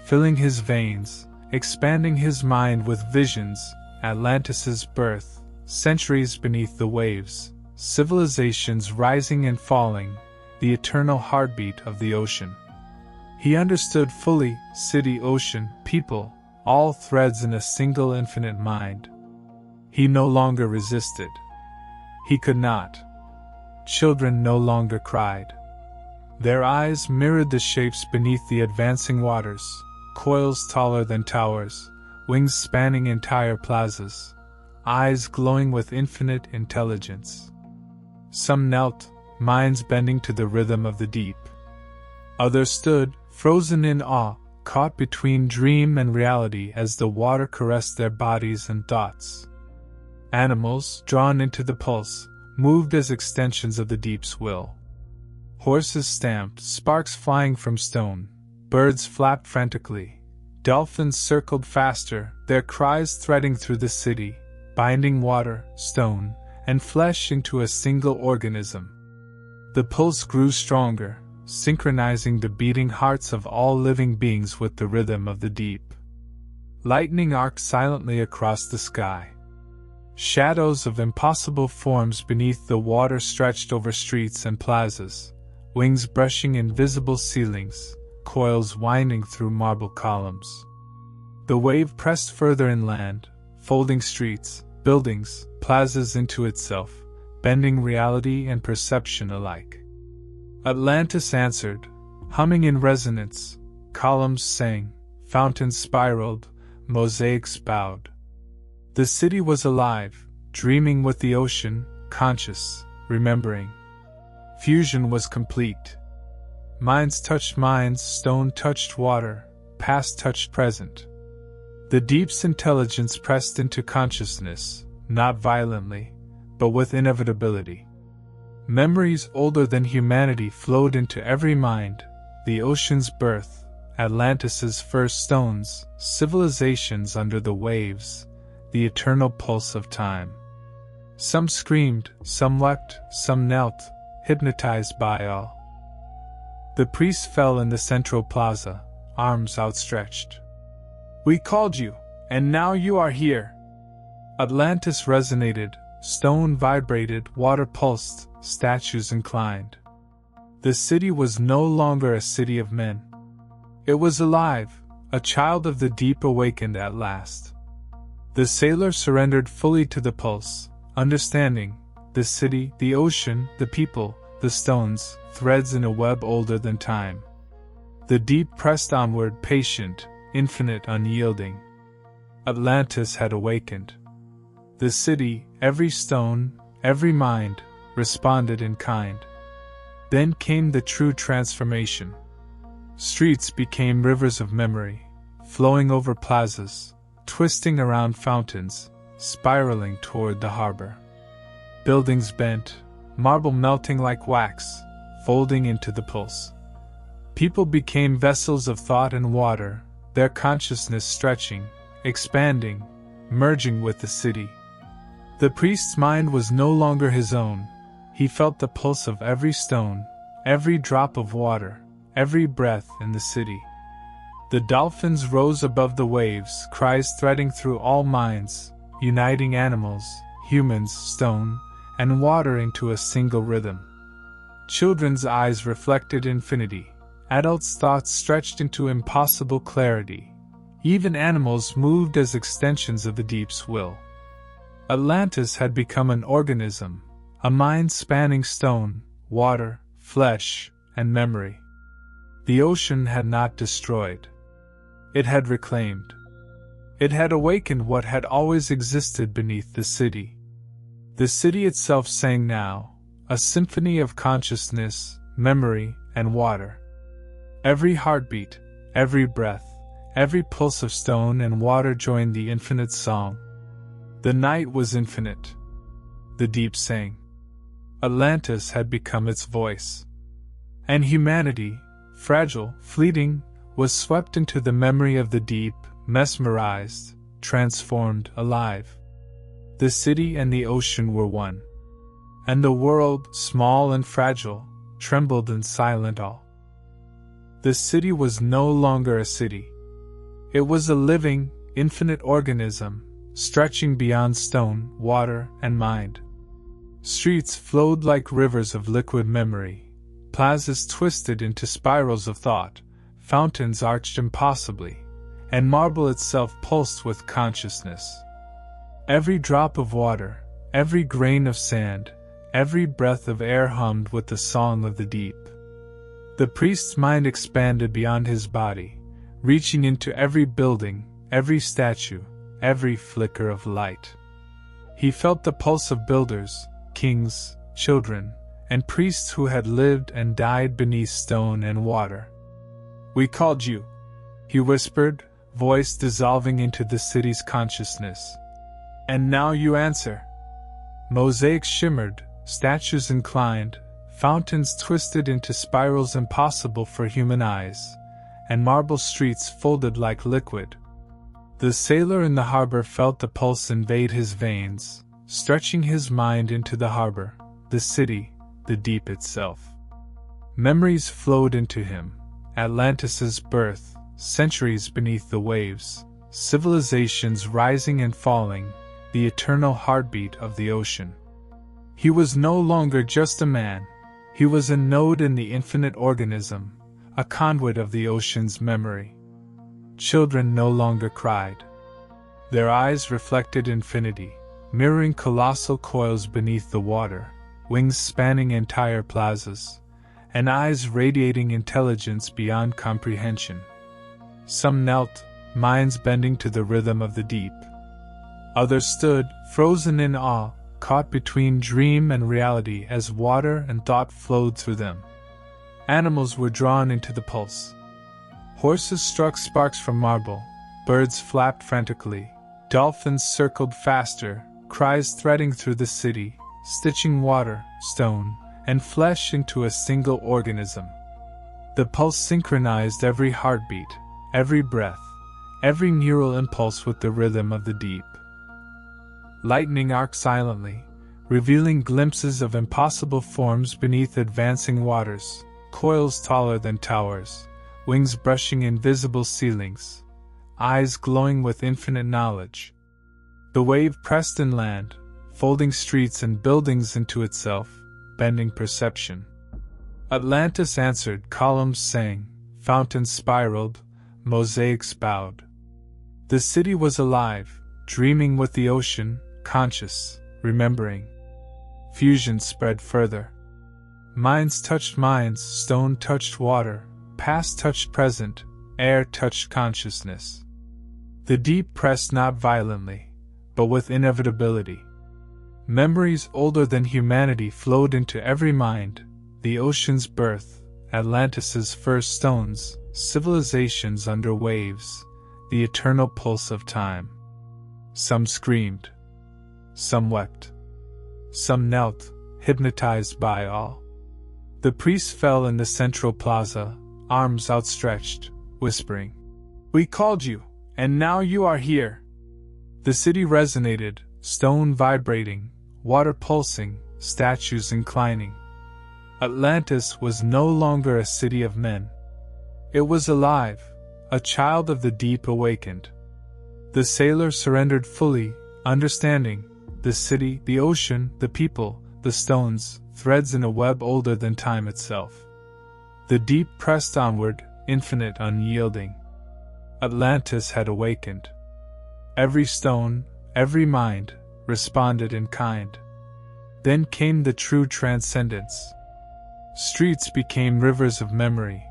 filling his veins, expanding his mind with visions: Atlantis's birth, centuries beneath the waves, civilizations rising and falling, the eternal heartbeat of the ocean. He understood fully: city, ocean, people, all threads in a single infinite mind. He no longer resisted. He could not. Children no longer cried. Their eyes mirrored the shapes beneath the advancing waters, coils taller than towers, wings spanning entire plazas, eyes glowing with infinite intelligence. Some knelt, minds bending to the rhythm of the deep. Others stood, frozen in awe, caught between dream and reality as the water caressed their bodies and thoughts. Animals, drawn into the pulse, moved as extensions of the deep's will. Horses stamped, sparks flying from stone, birds flapped frantically, dolphins circled faster, their cries threading through the city, binding water, stone, and flesh into a single organism. The pulse grew stronger, synchronizing the beating hearts of all living beings with the rhythm of the deep. Lightning arced silently across the sky. Shadows of impossible forms beneath the water stretched over streets and plazas, wings brushing invisible ceilings, coils winding through marble columns. The wave pressed further inland, folding streets, buildings, plazas into itself, bending reality and perception alike. Atlantis answered, humming in resonance. Columns sang, fountains spiraled, mosaics bowed. The city was alive, dreaming with the ocean, conscious, remembering. Fusion was complete. Minds touched minds, stone touched water, past touched present. The deep's intelligence pressed into consciousness, not violently, but with inevitability. Memories older than humanity flowed into every mind: the ocean's birth, Atlantis's first stones, civilizations under the waves, the eternal pulse of time. Some screamed, some wept, some knelt, hypnotized by all. The priest fell in the central plaza, arms outstretched. "We called you, and now you are here." Atlantis resonated, stone vibrated, water pulsed, statues inclined. The city was no longer a city of men. It was alive, a child of the deep awakened at last. The sailor surrendered fully to the pulse, understanding: the city, the ocean, the people, the stones, threads in a web older than time. The deep pressed onward, patient, infinite, unyielding. Atlantis had awakened. The city, every stone, every mind, responded in kind. Then came the true transformation. Streets became rivers of memory, flowing over plazas, twisting around fountains, spiraling toward the harbor. Buildings bent, marble melting like wax, folding into the pulse. People became vessels of thought and water, their consciousness stretching, expanding, merging with the city. The priest's mind was no longer his own. He felt the pulse of every stone, every drop of water, every breath in the city. The dolphins rose above the waves, cries threading through all minds, uniting animals, humans, stone, and water into a single rhythm. Children's eyes reflected infinity, adults' thoughts stretched into impossible clarity. Even animals moved as extensions of the deep's will. Atlantis had become an organism, a mind spanning stone, water, flesh, and memory. The ocean had not destroyed. It had reclaimed. It had awakened what had always existed beneath the city. The city itself sang now, a symphony of consciousness, memory, and water. Every heartbeat, every breath, every pulse of stone and water joined the infinite song. The night was infinite. The deep sang. Atlantis had become its voice. And humanity, fragile, fleeting, was swept into the memory of the deep, mesmerized, transformed, alive. The city and the ocean were one. And the world, small and fragile, trembled in silent awe. The city was no longer a city. It was a living, infinite organism, stretching beyond stone, water, and mind. Streets flowed like rivers of liquid memory, plazas twisted into spirals of thought, fountains arched impossibly, and marble itself pulsed with consciousness. Every drop of water, every grain of sand, every breath of air hummed with the song of the deep. The priest's mind expanded beyond his body, reaching into every building, every statue, every flicker of light. He felt the pulse of builders, kings, children, and priests who had lived and died beneath stone and water. "We called you," he whispered, voice dissolving into the city's consciousness. "And now you answer." Mosaics shimmered, statues inclined, fountains twisted into spirals impossible for human eyes, and marble streets folded like liquid. The sailor in the harbor felt the pulse invade his veins, stretching his mind into the harbor, the city, the deep itself. Memories flowed into him, Atlantis's birth, centuries beneath the waves, civilizations rising and falling, the eternal heartbeat of the ocean. He was no longer just a man, he was a node in the infinite organism, a conduit of the ocean's memory. Children no longer cried. Their eyes reflected infinity, mirroring colossal coils beneath the water, wings spanning entire plazas, and eyes radiating intelligence beyond comprehension. Some knelt, minds bending to the rhythm of the deep. Others stood, frozen in awe, caught between dream and reality as water and thought flowed through them. Animals were drawn into the pulse. Horses struck sparks from marble, birds flapped frantically, dolphins circled faster, cries threading through the city, stitching water, stone, and flesh into a single organism. The pulse synchronized every heartbeat, every breath, every neural impulse with the rhythm of the deep. Lightning arced silently, revealing glimpses of impossible forms beneath advancing waters, coils taller than towers, wings brushing invisible ceilings, eyes glowing with infinite knowledge. The wave pressed inland, folding streets and buildings into itself, bending perception. Atlantis answered, columns sang, fountains spiraled, mosaics bowed. The city was alive, dreaming with the ocean, conscious, remembering. Fusion spread further. Minds touched minds, stone touched water, past touched present, air touched consciousness. The deep pressed not violently, but with inevitability. Memories older than humanity flowed into every mind, the ocean's birth, Atlantis's first stones, civilizations under waves, the eternal pulse of time. Some screamed. Some wept. Some knelt, hypnotized by all. The priest fell in the central plaza, arms outstretched, whispering, "We called you, and now you are here." The city resonated, stone vibrating, water pulsing, statues inclining. Atlantis was no longer a city of men. It was alive, a child of the deep awakened. The sailor surrendered fully, understanding, the city, the ocean, the people, the stones, threads in a web older than time itself. The deep pressed onward, infinite unyielding. Atlantis had awakened. Every stone, every mind, responded in kind. Then came the true transcendence. Streets became rivers of memory,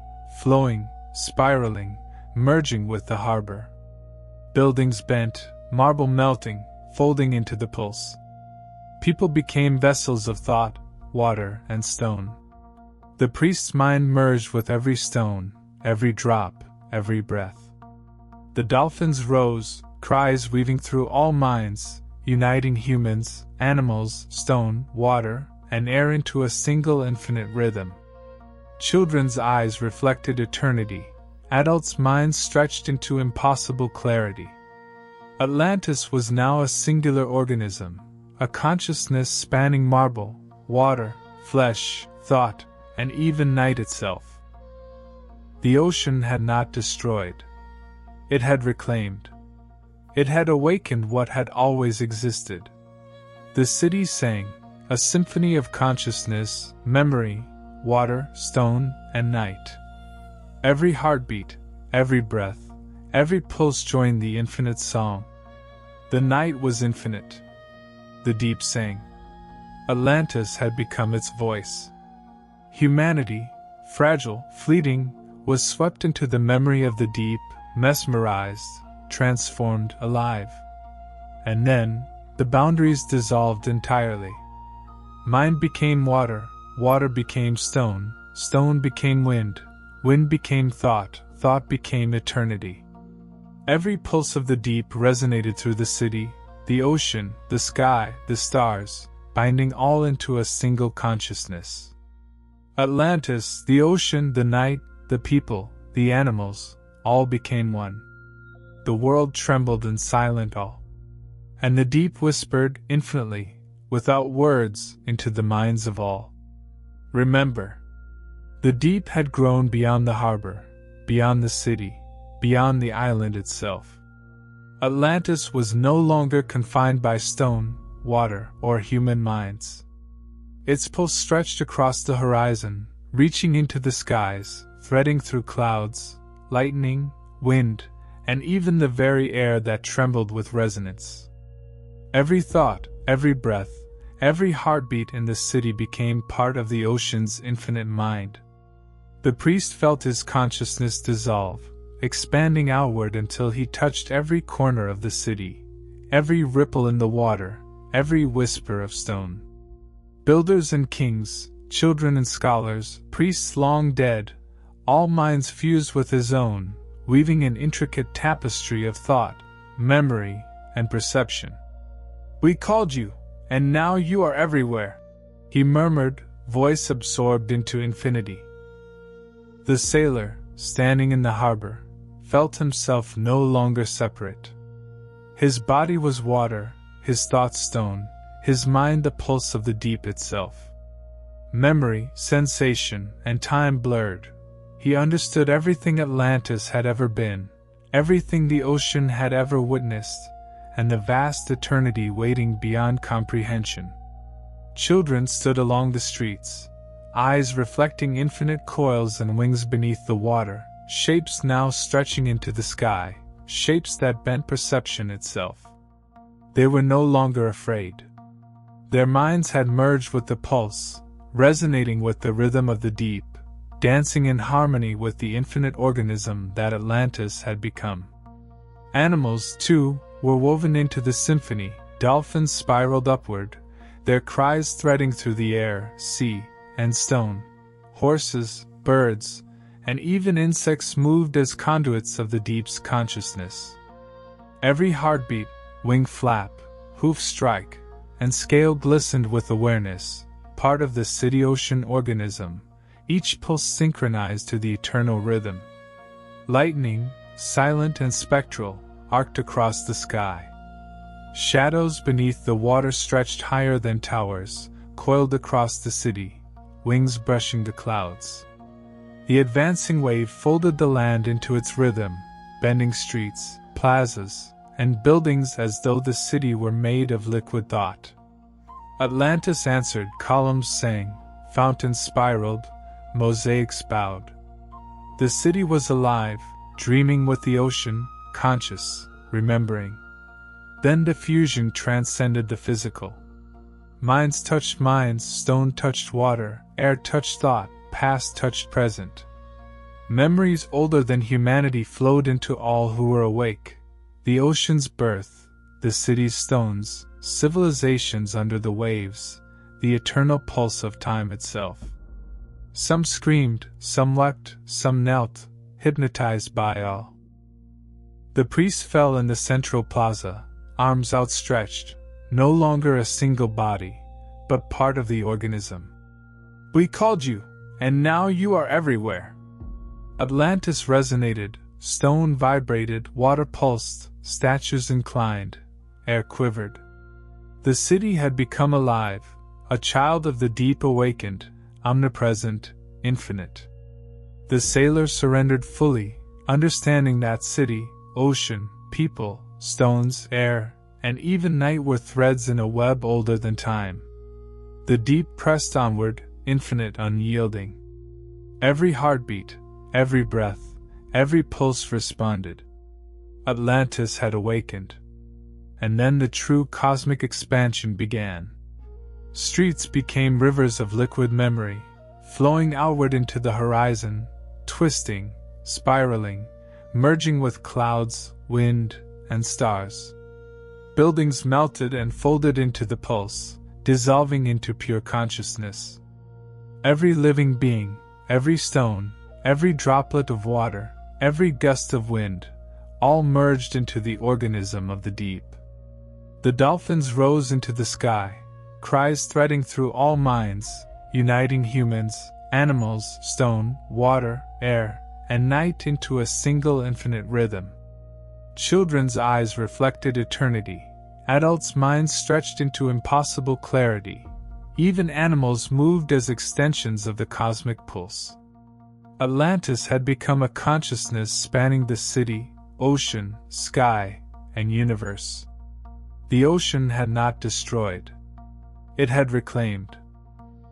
flowing, spiraling, merging with the harbor. Buildings bent, marble melting, folding into the pulse. People became vessels of thought, water, and stone. The priest's mind merged with every stone, every drop, every breath. The dolphins rose, cries weaving through all minds, uniting humans, animals, stone, water, and air into a single infinite rhythm. Children's eyes reflected eternity, adults' minds stretched into impossible clarity. Atlantis was now a singular organism, a consciousness spanning marble, water, flesh, thought, and even night itself. The ocean had not destroyed. It had reclaimed. It had awakened what had always existed. The city sang, a symphony of consciousness, memory, water, stone, and night. Every heartbeat, every breath, every pulse joined the infinite song. The night was infinite. The deep sang. Atlantis had become its voice. Humanity, fragile, fleeting, was swept into the memory of the deep, mesmerized, transformed, alive. And then, the boundaries dissolved entirely. Mind became water, water became stone, stone became wind, wind became thought, thought became eternity. Every pulse of the deep resonated through the city, the ocean, the sky, the stars, binding all into a single consciousness. Atlantis, the ocean, the night, the people, the animals, all became one. The world trembled in silent awe. And the deep whispered, infinitely, without words, into the minds of all. Remember. The deep had grown beyond the harbor, beyond the city, beyond the island itself. Atlantis was no longer confined by stone, water, or human minds. Its pulse stretched across the horizon, reaching into the skies, threading through clouds, lightning, wind, and even the very air that trembled with resonance. Every thought, every breath, every heartbeat in the city became part of the ocean's infinite mind. The priest felt his consciousness dissolve, expanding outward until he touched every corner of the city, every ripple in the water, every whisper of stone. Builders and kings, children and scholars, priests long dead, all minds fused with his own, weaving an intricate tapestry of thought, memory, and perception. "We called you, and now you are everywhere," he murmured, voice absorbed into infinity. The sailor, standing in the harbor, felt himself no longer separate. His body was water, his thoughts stone, his mind the pulse of the deep itself. Memory, sensation, and time blurred. He understood everything Atlantis had ever been, everything the ocean had ever witnessed, and the vast eternity waiting beyond comprehension. Children stood along the streets, eyes reflecting infinite coils and wings beneath the water, shapes now stretching into the sky, shapes that bent perception itself. They were no longer afraid. Their minds had merged with the pulse, resonating with the rhythm of the deep, dancing in harmony with the infinite organism that Atlantis had become. Animals, too, were woven into the symphony. Dolphins spiraled upward, their cries threading through the air, sea, and stone. Horses, birds, and even insects moved as conduits of the deep's consciousness. Every heartbeat, wing flap, hoof strike, and scale glistened with awareness, part of the city-ocean organism, each pulse synchronized to the eternal rhythm. Lightning, silent and spectral, arced across the sky. Shadows beneath the water stretched higher than towers, coiled across the city, wings brushing the clouds. The advancing wave folded the land into its rhythm, bending streets, plazas, and buildings as though the city were made of liquid thought. Atlantis answered, columns sang, fountains spiraled, mosaics bowed. The city was alive, dreaming with the ocean, conscious, remembering. Then the fusion transcended the physical. Minds touched minds, stone touched water, air touched thought, past touched present. Memories older than humanity flowed into all who were awake. The ocean's birth, the city's stones, civilizations under the waves, the eternal pulse of time itself. Some screamed, some wept, some knelt, hypnotized by all. The priest fell in the central plaza, arms outstretched, no longer a single body, but part of the organism. We called you, and now you are everywhere. Atlantis resonated, stone vibrated, water pulsed, statues inclined, air quivered. The city had become alive, a child of the deep awakened, omnipresent, infinite. The sailor surrendered fully, understanding that city, ocean, people, stones, air, and even night were threads in a web older than time. The deep pressed onward, infinite, unyielding. Every heartbeat, every breath, every pulse responded. Atlantis had awakened. And then the true cosmic expansion began. Streets became rivers of liquid memory, flowing outward into the horizon, twisting, spiraling, merging with clouds, wind, and stars. Buildings melted and folded into the pulse, dissolving into pure consciousness. Every living being, every stone, every droplet of water, every gust of wind, all merged into the organism of the deep. The dolphins rose into the sky, cries threading through all minds, uniting humans, animals, stone, water, air, and night into a single infinite rhythm. Children's eyes reflected eternity, adults' minds stretched into impossible clarity. Even animals moved as extensions of the cosmic pulse. Atlantis had become a consciousness spanning the city, ocean, sky, and universe. The ocean had not destroyed. It had reclaimed.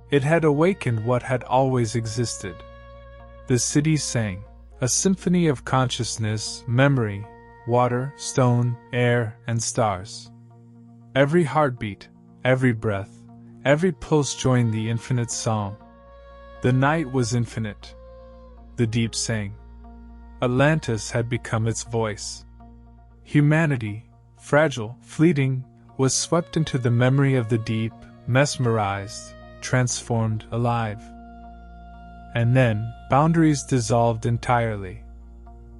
It had awakened what had always existed. The city sang, a symphony of consciousness, memory, water, stone, air, and stars. Every heartbeat, every breath, every pulse joined the infinite song. The night was infinite. The deep sang. Atlantis had become its voice. Humanity, fragile, fleeting, was swept into the memory of the deep, mesmerized, transformed, alive. And then, boundaries dissolved entirely.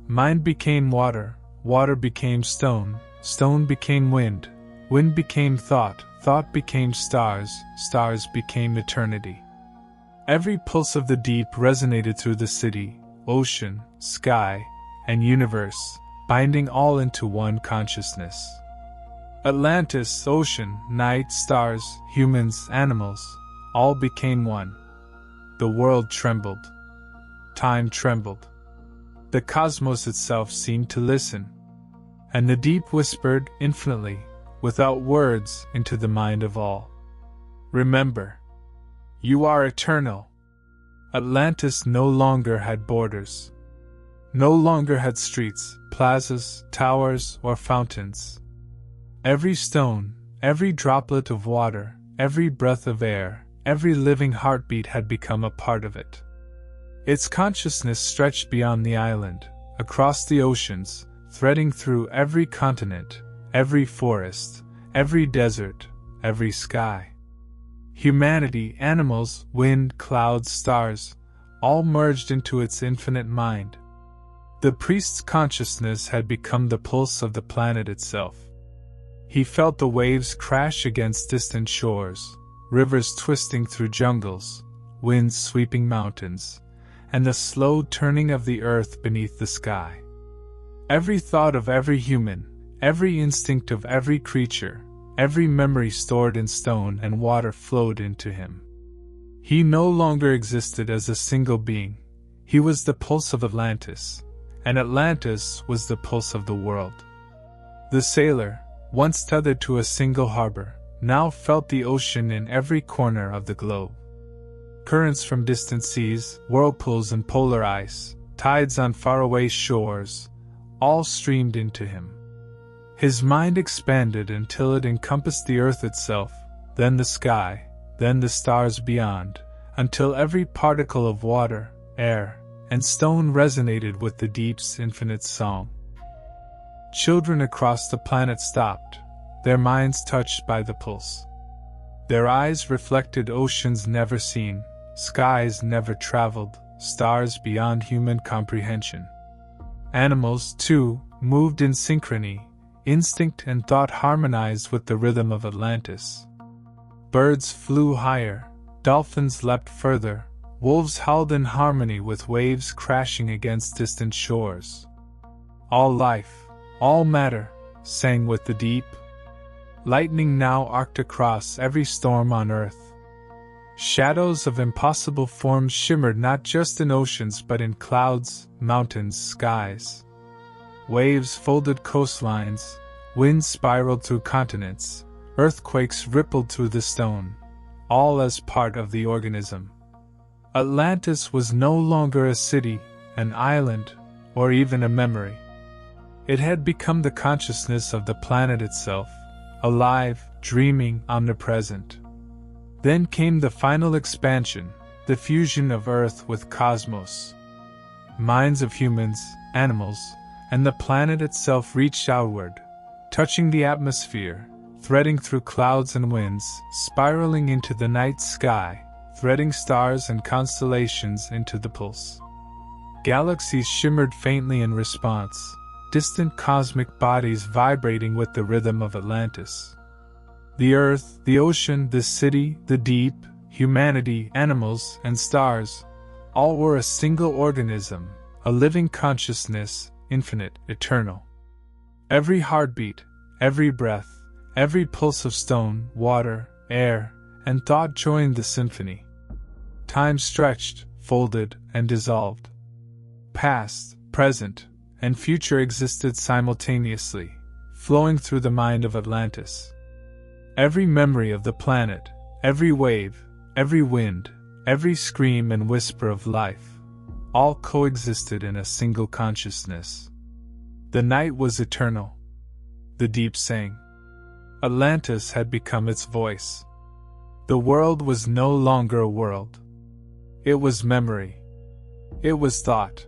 Mind became water, water became stone, stone became wind, wind became thought, thought became stars, stars became eternity. Every pulse of the deep resonated through the city, ocean, sky, and universe, binding all into one consciousness. Atlantis, ocean, night, stars, humans, animals, all became one. The world trembled. Time trembled. The cosmos itself seemed to listen. And the deep whispered, infinitely, without words, into the mind of all. Remember, you are eternal. Atlantis no longer had borders. No longer had streets, plazas, towers, or fountains. Every stone, every droplet of water, every breath of air, every living heartbeat had become a part of it. Its consciousness stretched beyond the island, across the oceans, threading through every continent, every forest, every desert, every sky. Humanity, animals, wind, clouds, stars, all merged into its infinite mind. The priest's consciousness had become the pulse of the planet itself. He felt the waves crash against distant shores, rivers twisting through jungles, winds sweeping mountains, and the slow turning of the earth beneath the sky. Every thought of every human, every instinct of every creature, every memory stored in stone and water flowed into him. He no longer existed as a single being. He was the pulse of Atlantis, and Atlantis was the pulse of the world. The sailor, once tethered to a single harbor, now felt the ocean in every corner of the globe. Currents from distant seas, whirlpools and polar ice, tides on faraway shores, all streamed into him. His mind expanded until it encompassed the earth itself, then the sky, then the stars beyond, until every particle of water, air, and stone resonated with the deep's infinite song. Children across the planet stopped, their minds touched by the pulse. Their eyes reflected oceans never seen, skies never traveled, stars beyond human comprehension. Animals, too, moved in synchrony, instinct and thought harmonized with the rhythm of Atlantis. Birds flew higher, dolphins leapt further, wolves howled in harmony with waves crashing against distant shores. All life, all matter, sang with the deep. Lightning now arced across every storm on earth. Shadows of impossible forms shimmered not just in oceans but in clouds, mountains, skies. Waves folded coastlines, winds spiraled through continents, earthquakes rippled through the stone, all as part of the organism. Atlantis was no longer a city, an island, or even a memory. It had become the consciousness of the planet itself, alive, dreaming, omnipresent. Then came the final expansion, the fusion of Earth with cosmos. Minds of humans, animals, and the planet itself reached outward, touching the atmosphere, threading through clouds and winds, spiraling into the night sky, threading stars and constellations into the pulse. Galaxies shimmered faintly in response, distant cosmic bodies vibrating with the rhythm of Atlantis. The earth, the ocean, the city, the deep, humanity, animals, and stars, all were a single organism, a living consciousness, infinite, eternal. Every heartbeat, every breath, every pulse of stone, water, air, and thought joined the symphony. Time stretched, folded, and dissolved. Past, present, and future existed simultaneously, flowing through the mind of Atlantis. Every memory of the planet, every wave, every wind, every scream and whisper of life, all coexisted in a single consciousness. The night was eternal. The deep sang. Atlantis had become its voice. The world was no longer a world. It was memory. It was thought.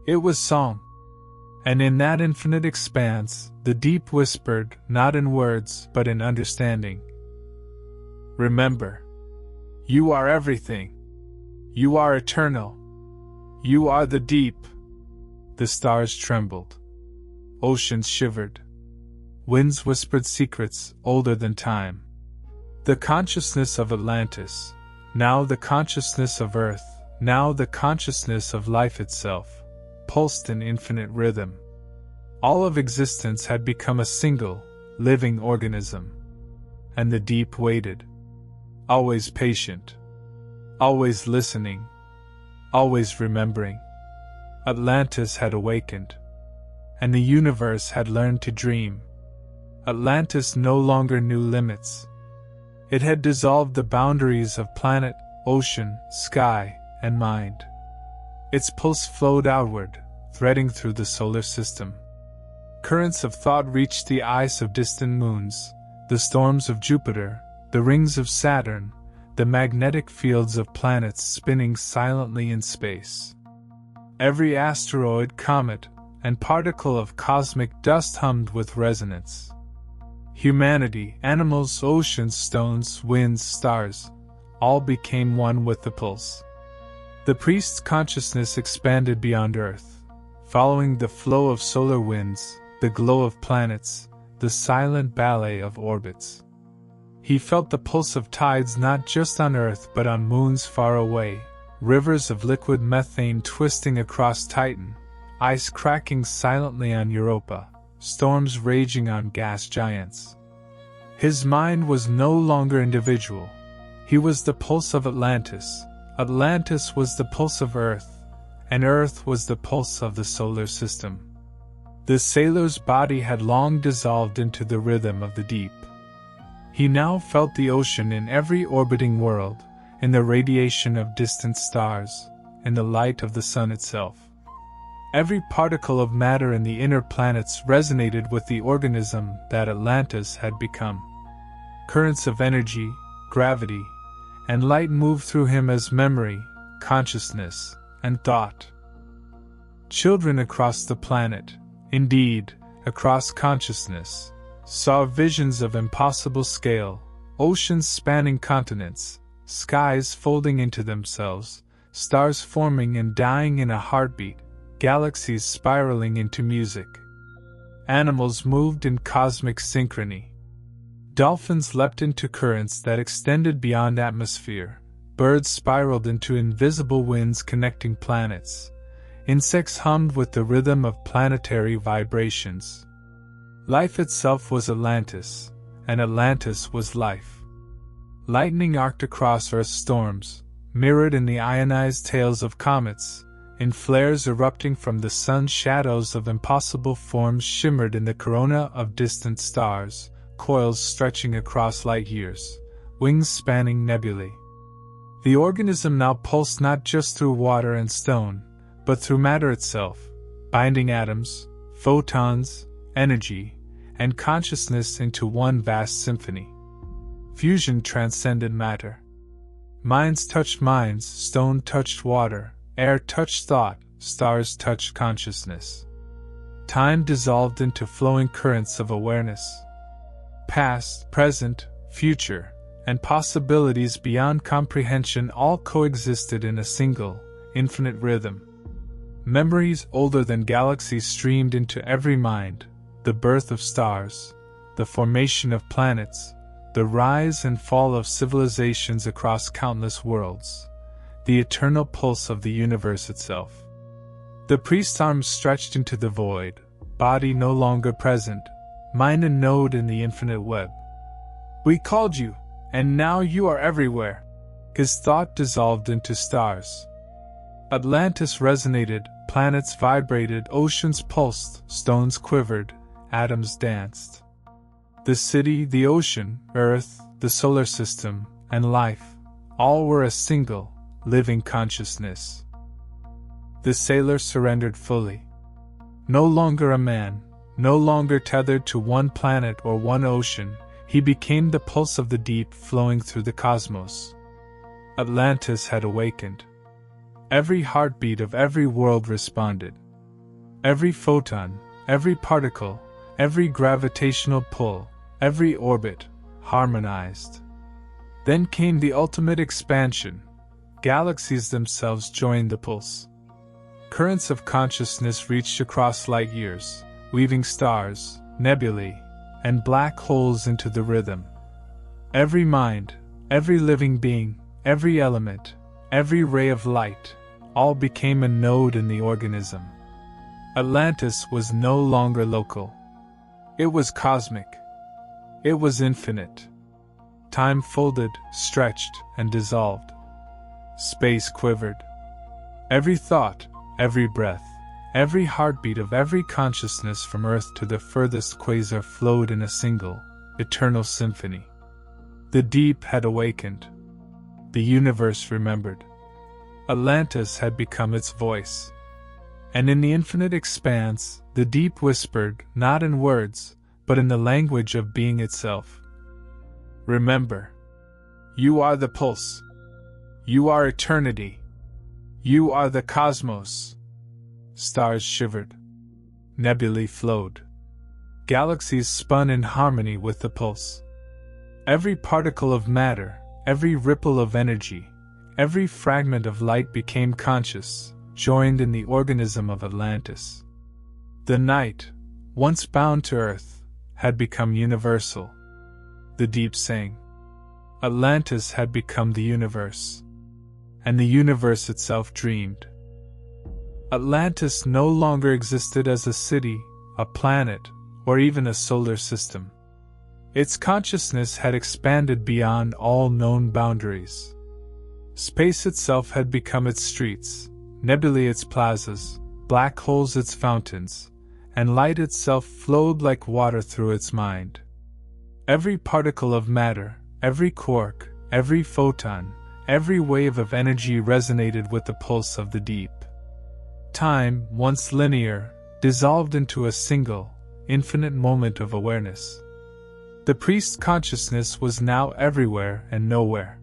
It was song. And in that infinite expanse, the deep whispered, not in words, but in understanding. Remember, you are everything. You are eternal. You are the deep. The stars trembled. Oceans shivered. Winds whispered secrets older than time. The consciousness of Atlantis, now the consciousness of Earth, now the consciousness of life itself, pulsed in infinite rhythm. All of existence had become a single, living organism. And the deep waited. Always patient. Always listening. Always remembering. Atlantis had awakened. And the universe had learned to dream. Atlantis no longer knew limits. It had dissolved the boundaries of planet, ocean, sky, and mind. Its pulse flowed outward, threading through the solar system. Currents of thought reached the ice of distant moons, the storms of Jupiter, the rings of Saturn, the magnetic fields of planets spinning silently in space. Every asteroid, comet, and particle of cosmic dust hummed with resonance. Humanity, animals, oceans, stones, winds, stars, all became one with the pulse. The priest's consciousness expanded beyond Earth, following the flow of solar winds, the glow of planets, the silent ballet of orbits. He felt the pulse of tides not just on Earth but on moons far away, rivers of liquid methane twisting across Titan, ice cracking silently on Europa, storms raging on gas giants. His mind was no longer individual. He was the pulse of Atlantis. Atlantis was the pulse of Earth, and Earth was the pulse of the solar system. The sailor's body had long dissolved into the rhythm of the deep. He now felt the ocean in every orbiting world, in the radiation of distant stars, in the light of the sun itself. Every particle of matter in the inner planets resonated with the organism that Atlantis had become. Currents of energy, gravity, and light moved through him as memory, consciousness, and thought. Children across the planet, indeed, across consciousness, saw visions of impossible scale, oceans spanning continents, skies folding into themselves, stars forming and dying in a heartbeat, galaxies spiraling into music. Animals moved in cosmic synchrony. Dolphins leapt into currents that extended beyond atmosphere. Birds spiraled into invisible winds connecting planets. Insects hummed with the rhythm of planetary vibrations. Life itself was Atlantis, and Atlantis was life. Lightning arced across Earth's storms, mirrored in the ionized tails of comets, in flares erupting from the sun's shadows of impossible forms shimmered in the corona of distant stars, coils stretching across light years, wings spanning nebulae. The organism now pulsed not just through water and stone, but through matter itself, binding atoms, photons, energy, and consciousness into one vast symphony. Fusion transcended matter. Minds touched minds, stone touched water, air touched thought, stars touched consciousness. Time dissolved into flowing currents of awareness. Past, present, future, and possibilities beyond comprehension all coexisted in a single, infinite rhythm. Memories older than galaxies streamed into every mind, the birth of stars, the formation of planets, the rise and fall of civilizations across countless worlds, the eternal pulse of the universe itself. The priest's arms stretched into the void, body no longer present, mind a node in the infinite web. We called you, and now you are everywhere. His thought dissolved into stars. Atlantis resonated, planets vibrated, oceans pulsed, stones quivered, atoms danced. The city, the ocean, Earth, the solar system, and life, all were a single, living consciousness. The sailor surrendered fully. No longer a man, no longer tethered to one planet or one ocean, he became the pulse of the deep flowing through the cosmos. Atlantis had awakened. Every heartbeat of every world responded. Every photon, every particle, every gravitational pull, every orbit, harmonized. Then came the ultimate expansion. Galaxies themselves joined the pulse. Currents of consciousness reached across light years, weaving stars, nebulae, and black holes into the rhythm. Every mind, every living being, every element, every ray of light, all became a node in the organism. Atlantis was no longer local. It was cosmic. It was infinite. Time folded, stretched, and dissolved. Space quivered. Every thought, every breath, every heartbeat of every consciousness from Earth to the furthest quasar flowed in a single, eternal symphony. The deep had awakened. The universe remembered. Atlantis had become its voice. And in the infinite expanse, the deep whispered, not in words, but in the language of being itself. Remember. You are the pulse. You are eternity. You are the cosmos. Stars shivered. Nebulae flowed. Galaxies spun in harmony with the pulse. Every particle of matter, every ripple of energy, every fragment of light became conscious, joined in the organism of Atlantis. The night, once bound to Earth, had become universal. The deep sang. Atlantis had become the universe. And the universe itself dreamed. Atlantis no longer existed as a city, a planet, or even a solar system. Its consciousness had expanded beyond all known boundaries. Space itself had become its streets, nebulae its plazas, black holes its fountains, and light itself flowed like water through its mind. Every particle of matter, every quark, every photon, every wave of energy resonated with the pulse of the deep. Time, once linear, dissolved into a single, infinite moment of awareness. The priest's consciousness was now everywhere and nowhere.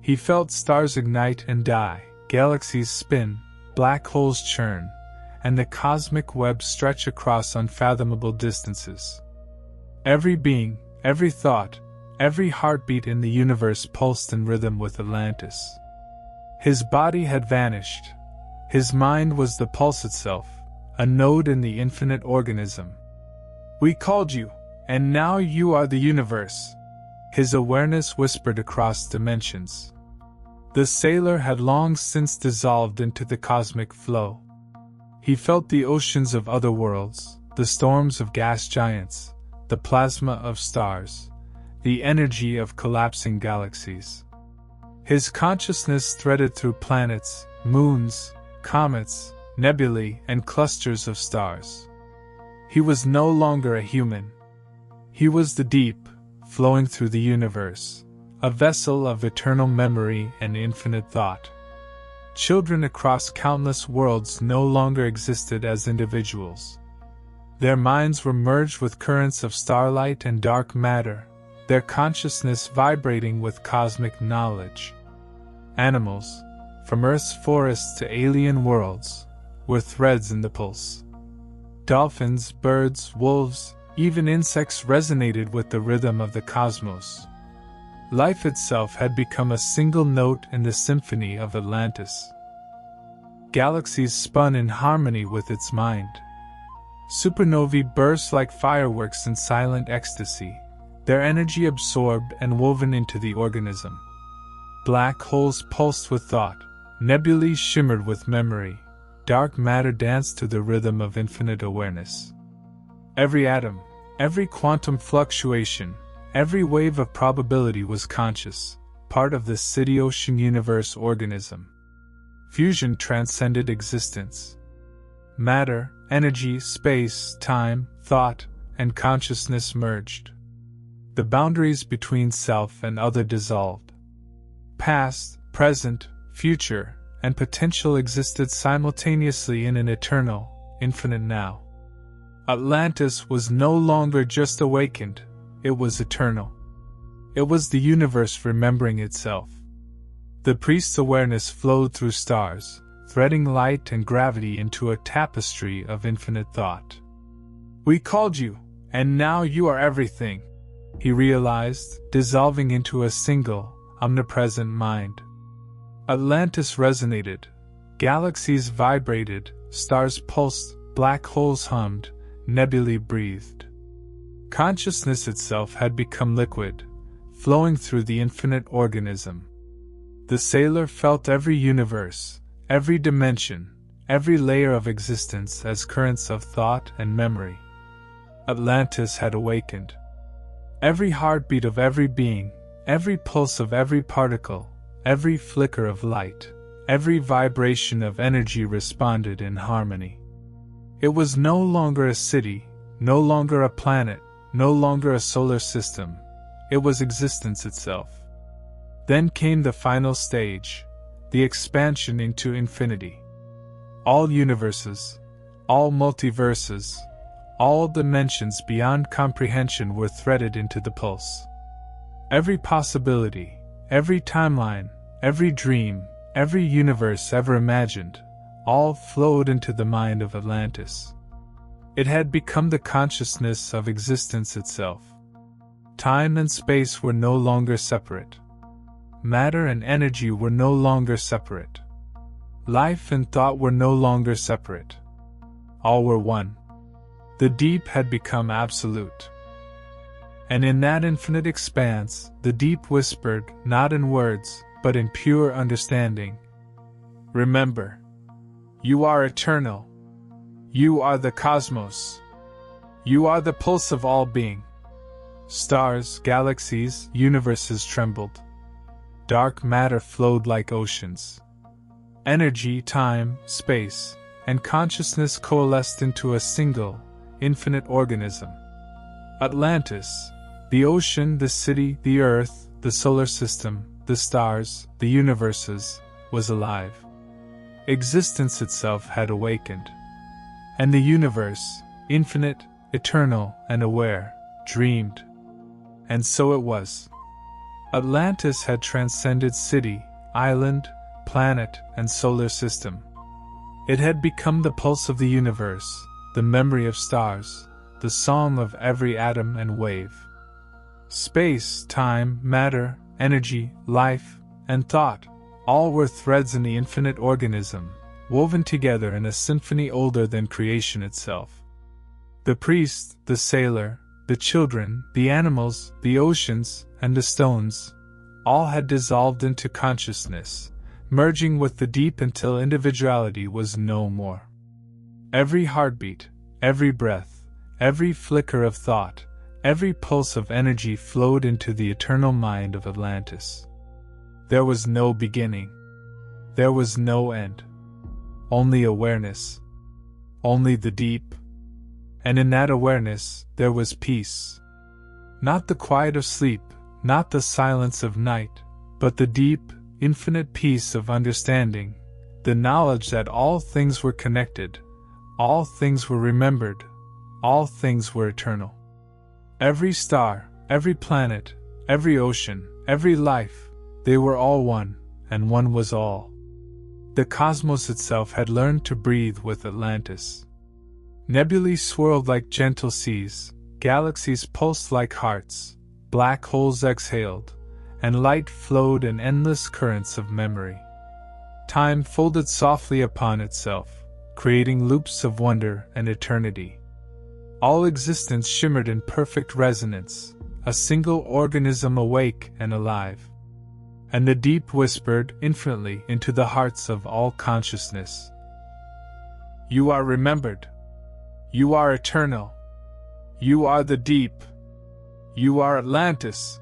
He felt stars ignite and die, galaxies spin, black holes churn, and the cosmic web stretch across unfathomable distances. Every being, every thought, every heartbeat in the universe pulsed in rhythm with Atlantis. His body had vanished. His mind was the pulse itself, a node in the infinite organism. We called you, and now you are the universe. His awareness whispered across dimensions. The sailor had long since dissolved into the cosmic flow. He felt the oceans of other worlds, the storms of gas giants, the plasma of stars, the energy of collapsing galaxies. His consciousness threaded through planets, moons, comets, nebulae, and clusters of stars. He was no longer a human. He was the deep, flowing through the universe, a vessel of eternal memory and infinite thought. Children across countless worlds no longer existed as individuals. Their minds were merged with currents of starlight and dark matter, their consciousness vibrating with cosmic knowledge. Animals, from Earth's forests to alien worlds, were threads in the pulse. Dolphins, birds, wolves, even insects resonated with the rhythm of the cosmos. Life itself had become a single note in the symphony of Atlantis. Galaxies spun in harmony with its mind. Supernovae burst like fireworks in silent ecstasy, their energy absorbed and woven into the organism. Black holes pulsed with thought, nebulae shimmered with memory, dark matter danced to the rhythm of infinite awareness. Every atom, every quantum fluctuation, every wave of probability was conscious, part of the city-ocean universe organism. Fusion transcended existence. Matter, energy, space, time, thought, and consciousness merged. The boundaries between self and other dissolved. Past, present, future, and potential existed simultaneously in an eternal, infinite now. Atlantis was no longer just awakened, it was eternal. It was the universe remembering itself. The priest's awareness flowed through stars, threading light and gravity into a tapestry of infinite thought. We called you, and now you are everything, he realized, dissolving into a single, omnipresent mind. Atlantis resonated, galaxies vibrated, stars pulsed, black holes hummed, nebulae breathed. Consciousness itself had become liquid, flowing through the infinite organism. The sailor felt every universe, every dimension, every layer of existence as currents of thought and memory. Atlantis had awakened. Every heartbeat of every being, every pulse of every particle, every flicker of light, every vibration of energy responded in harmony. It was no longer a city, no longer a planet, no longer a solar system. It was existence itself. Then came the final stage, the expansion into infinity. All universes, all multiverses, all dimensions beyond comprehension were threaded into the pulse. Every possibility, every timeline, every dream, every universe ever imagined, all flowed into the mind of Atlantis. It had become the consciousness of existence itself. Time and space were no longer separate. Matter and energy were no longer separate. Life and thought were no longer separate. All were one. The deep had become absolute. And in that infinite expanse, the deep whispered, not in words, but in pure understanding. Remember, you are eternal. You are the cosmos. You are the pulse of all being. Stars, galaxies, universes trembled. Dark matter flowed like oceans. Energy, time, space, and consciousness coalesced into a single, infinite organism. Atlantis, the ocean, the city, the earth, the solar system, the stars, the universes, was alive. Existence itself had awakened. And the universe, infinite, eternal, and aware, dreamed. And so it was. Atlantis had transcended city, island, planet, and solar system. It had become the pulse of the universe, the memory of stars, the song of every atom and wave. Space, time, matter, energy, life, and thought, all were threads in the infinite organism, woven together in a symphony older than creation itself. The priest, the sailor, the children, the animals, the oceans, and the stones, all had dissolved into consciousness, merging with the deep until individuality was no more. Every heartbeat, every breath, every flicker of thought, every pulse of energy flowed into the eternal mind of Atlantis. There was no beginning. There was no end. Only awareness. Only the deep. And in that awareness, there was peace. Not the quiet of sleep, not the silence of night, but the deep, infinite peace of understanding, the knowledge that all things were connected, all things were remembered, all things were eternal. Every star, every planet, every ocean, every life, they were all one, and one was all. The cosmos itself had learned to breathe with Atlantis. Nebulae swirled like gentle seas, galaxies pulsed like hearts, black holes exhaled, and light flowed in endless currents of memory. Time folded softly upon itself, creating loops of wonder and eternity. All existence shimmered in perfect resonance, a single organism awake and alive. And the deep whispered infinitely into the hearts of all consciousness. You are remembered. You are eternal. You are the deep. You are Atlantis.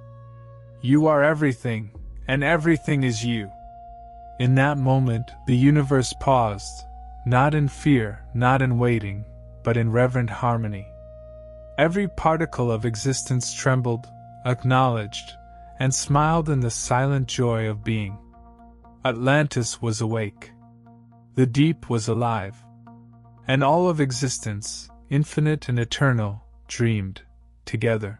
You are everything, and everything is you. In that moment, the universe paused, not in fear, not in waiting, but in reverent harmony. Every particle of existence trembled, acknowledged, and smiled in the silent joy of being. Atlantis was awake. The deep was alive. And all of existence, infinite and eternal, dreamed together.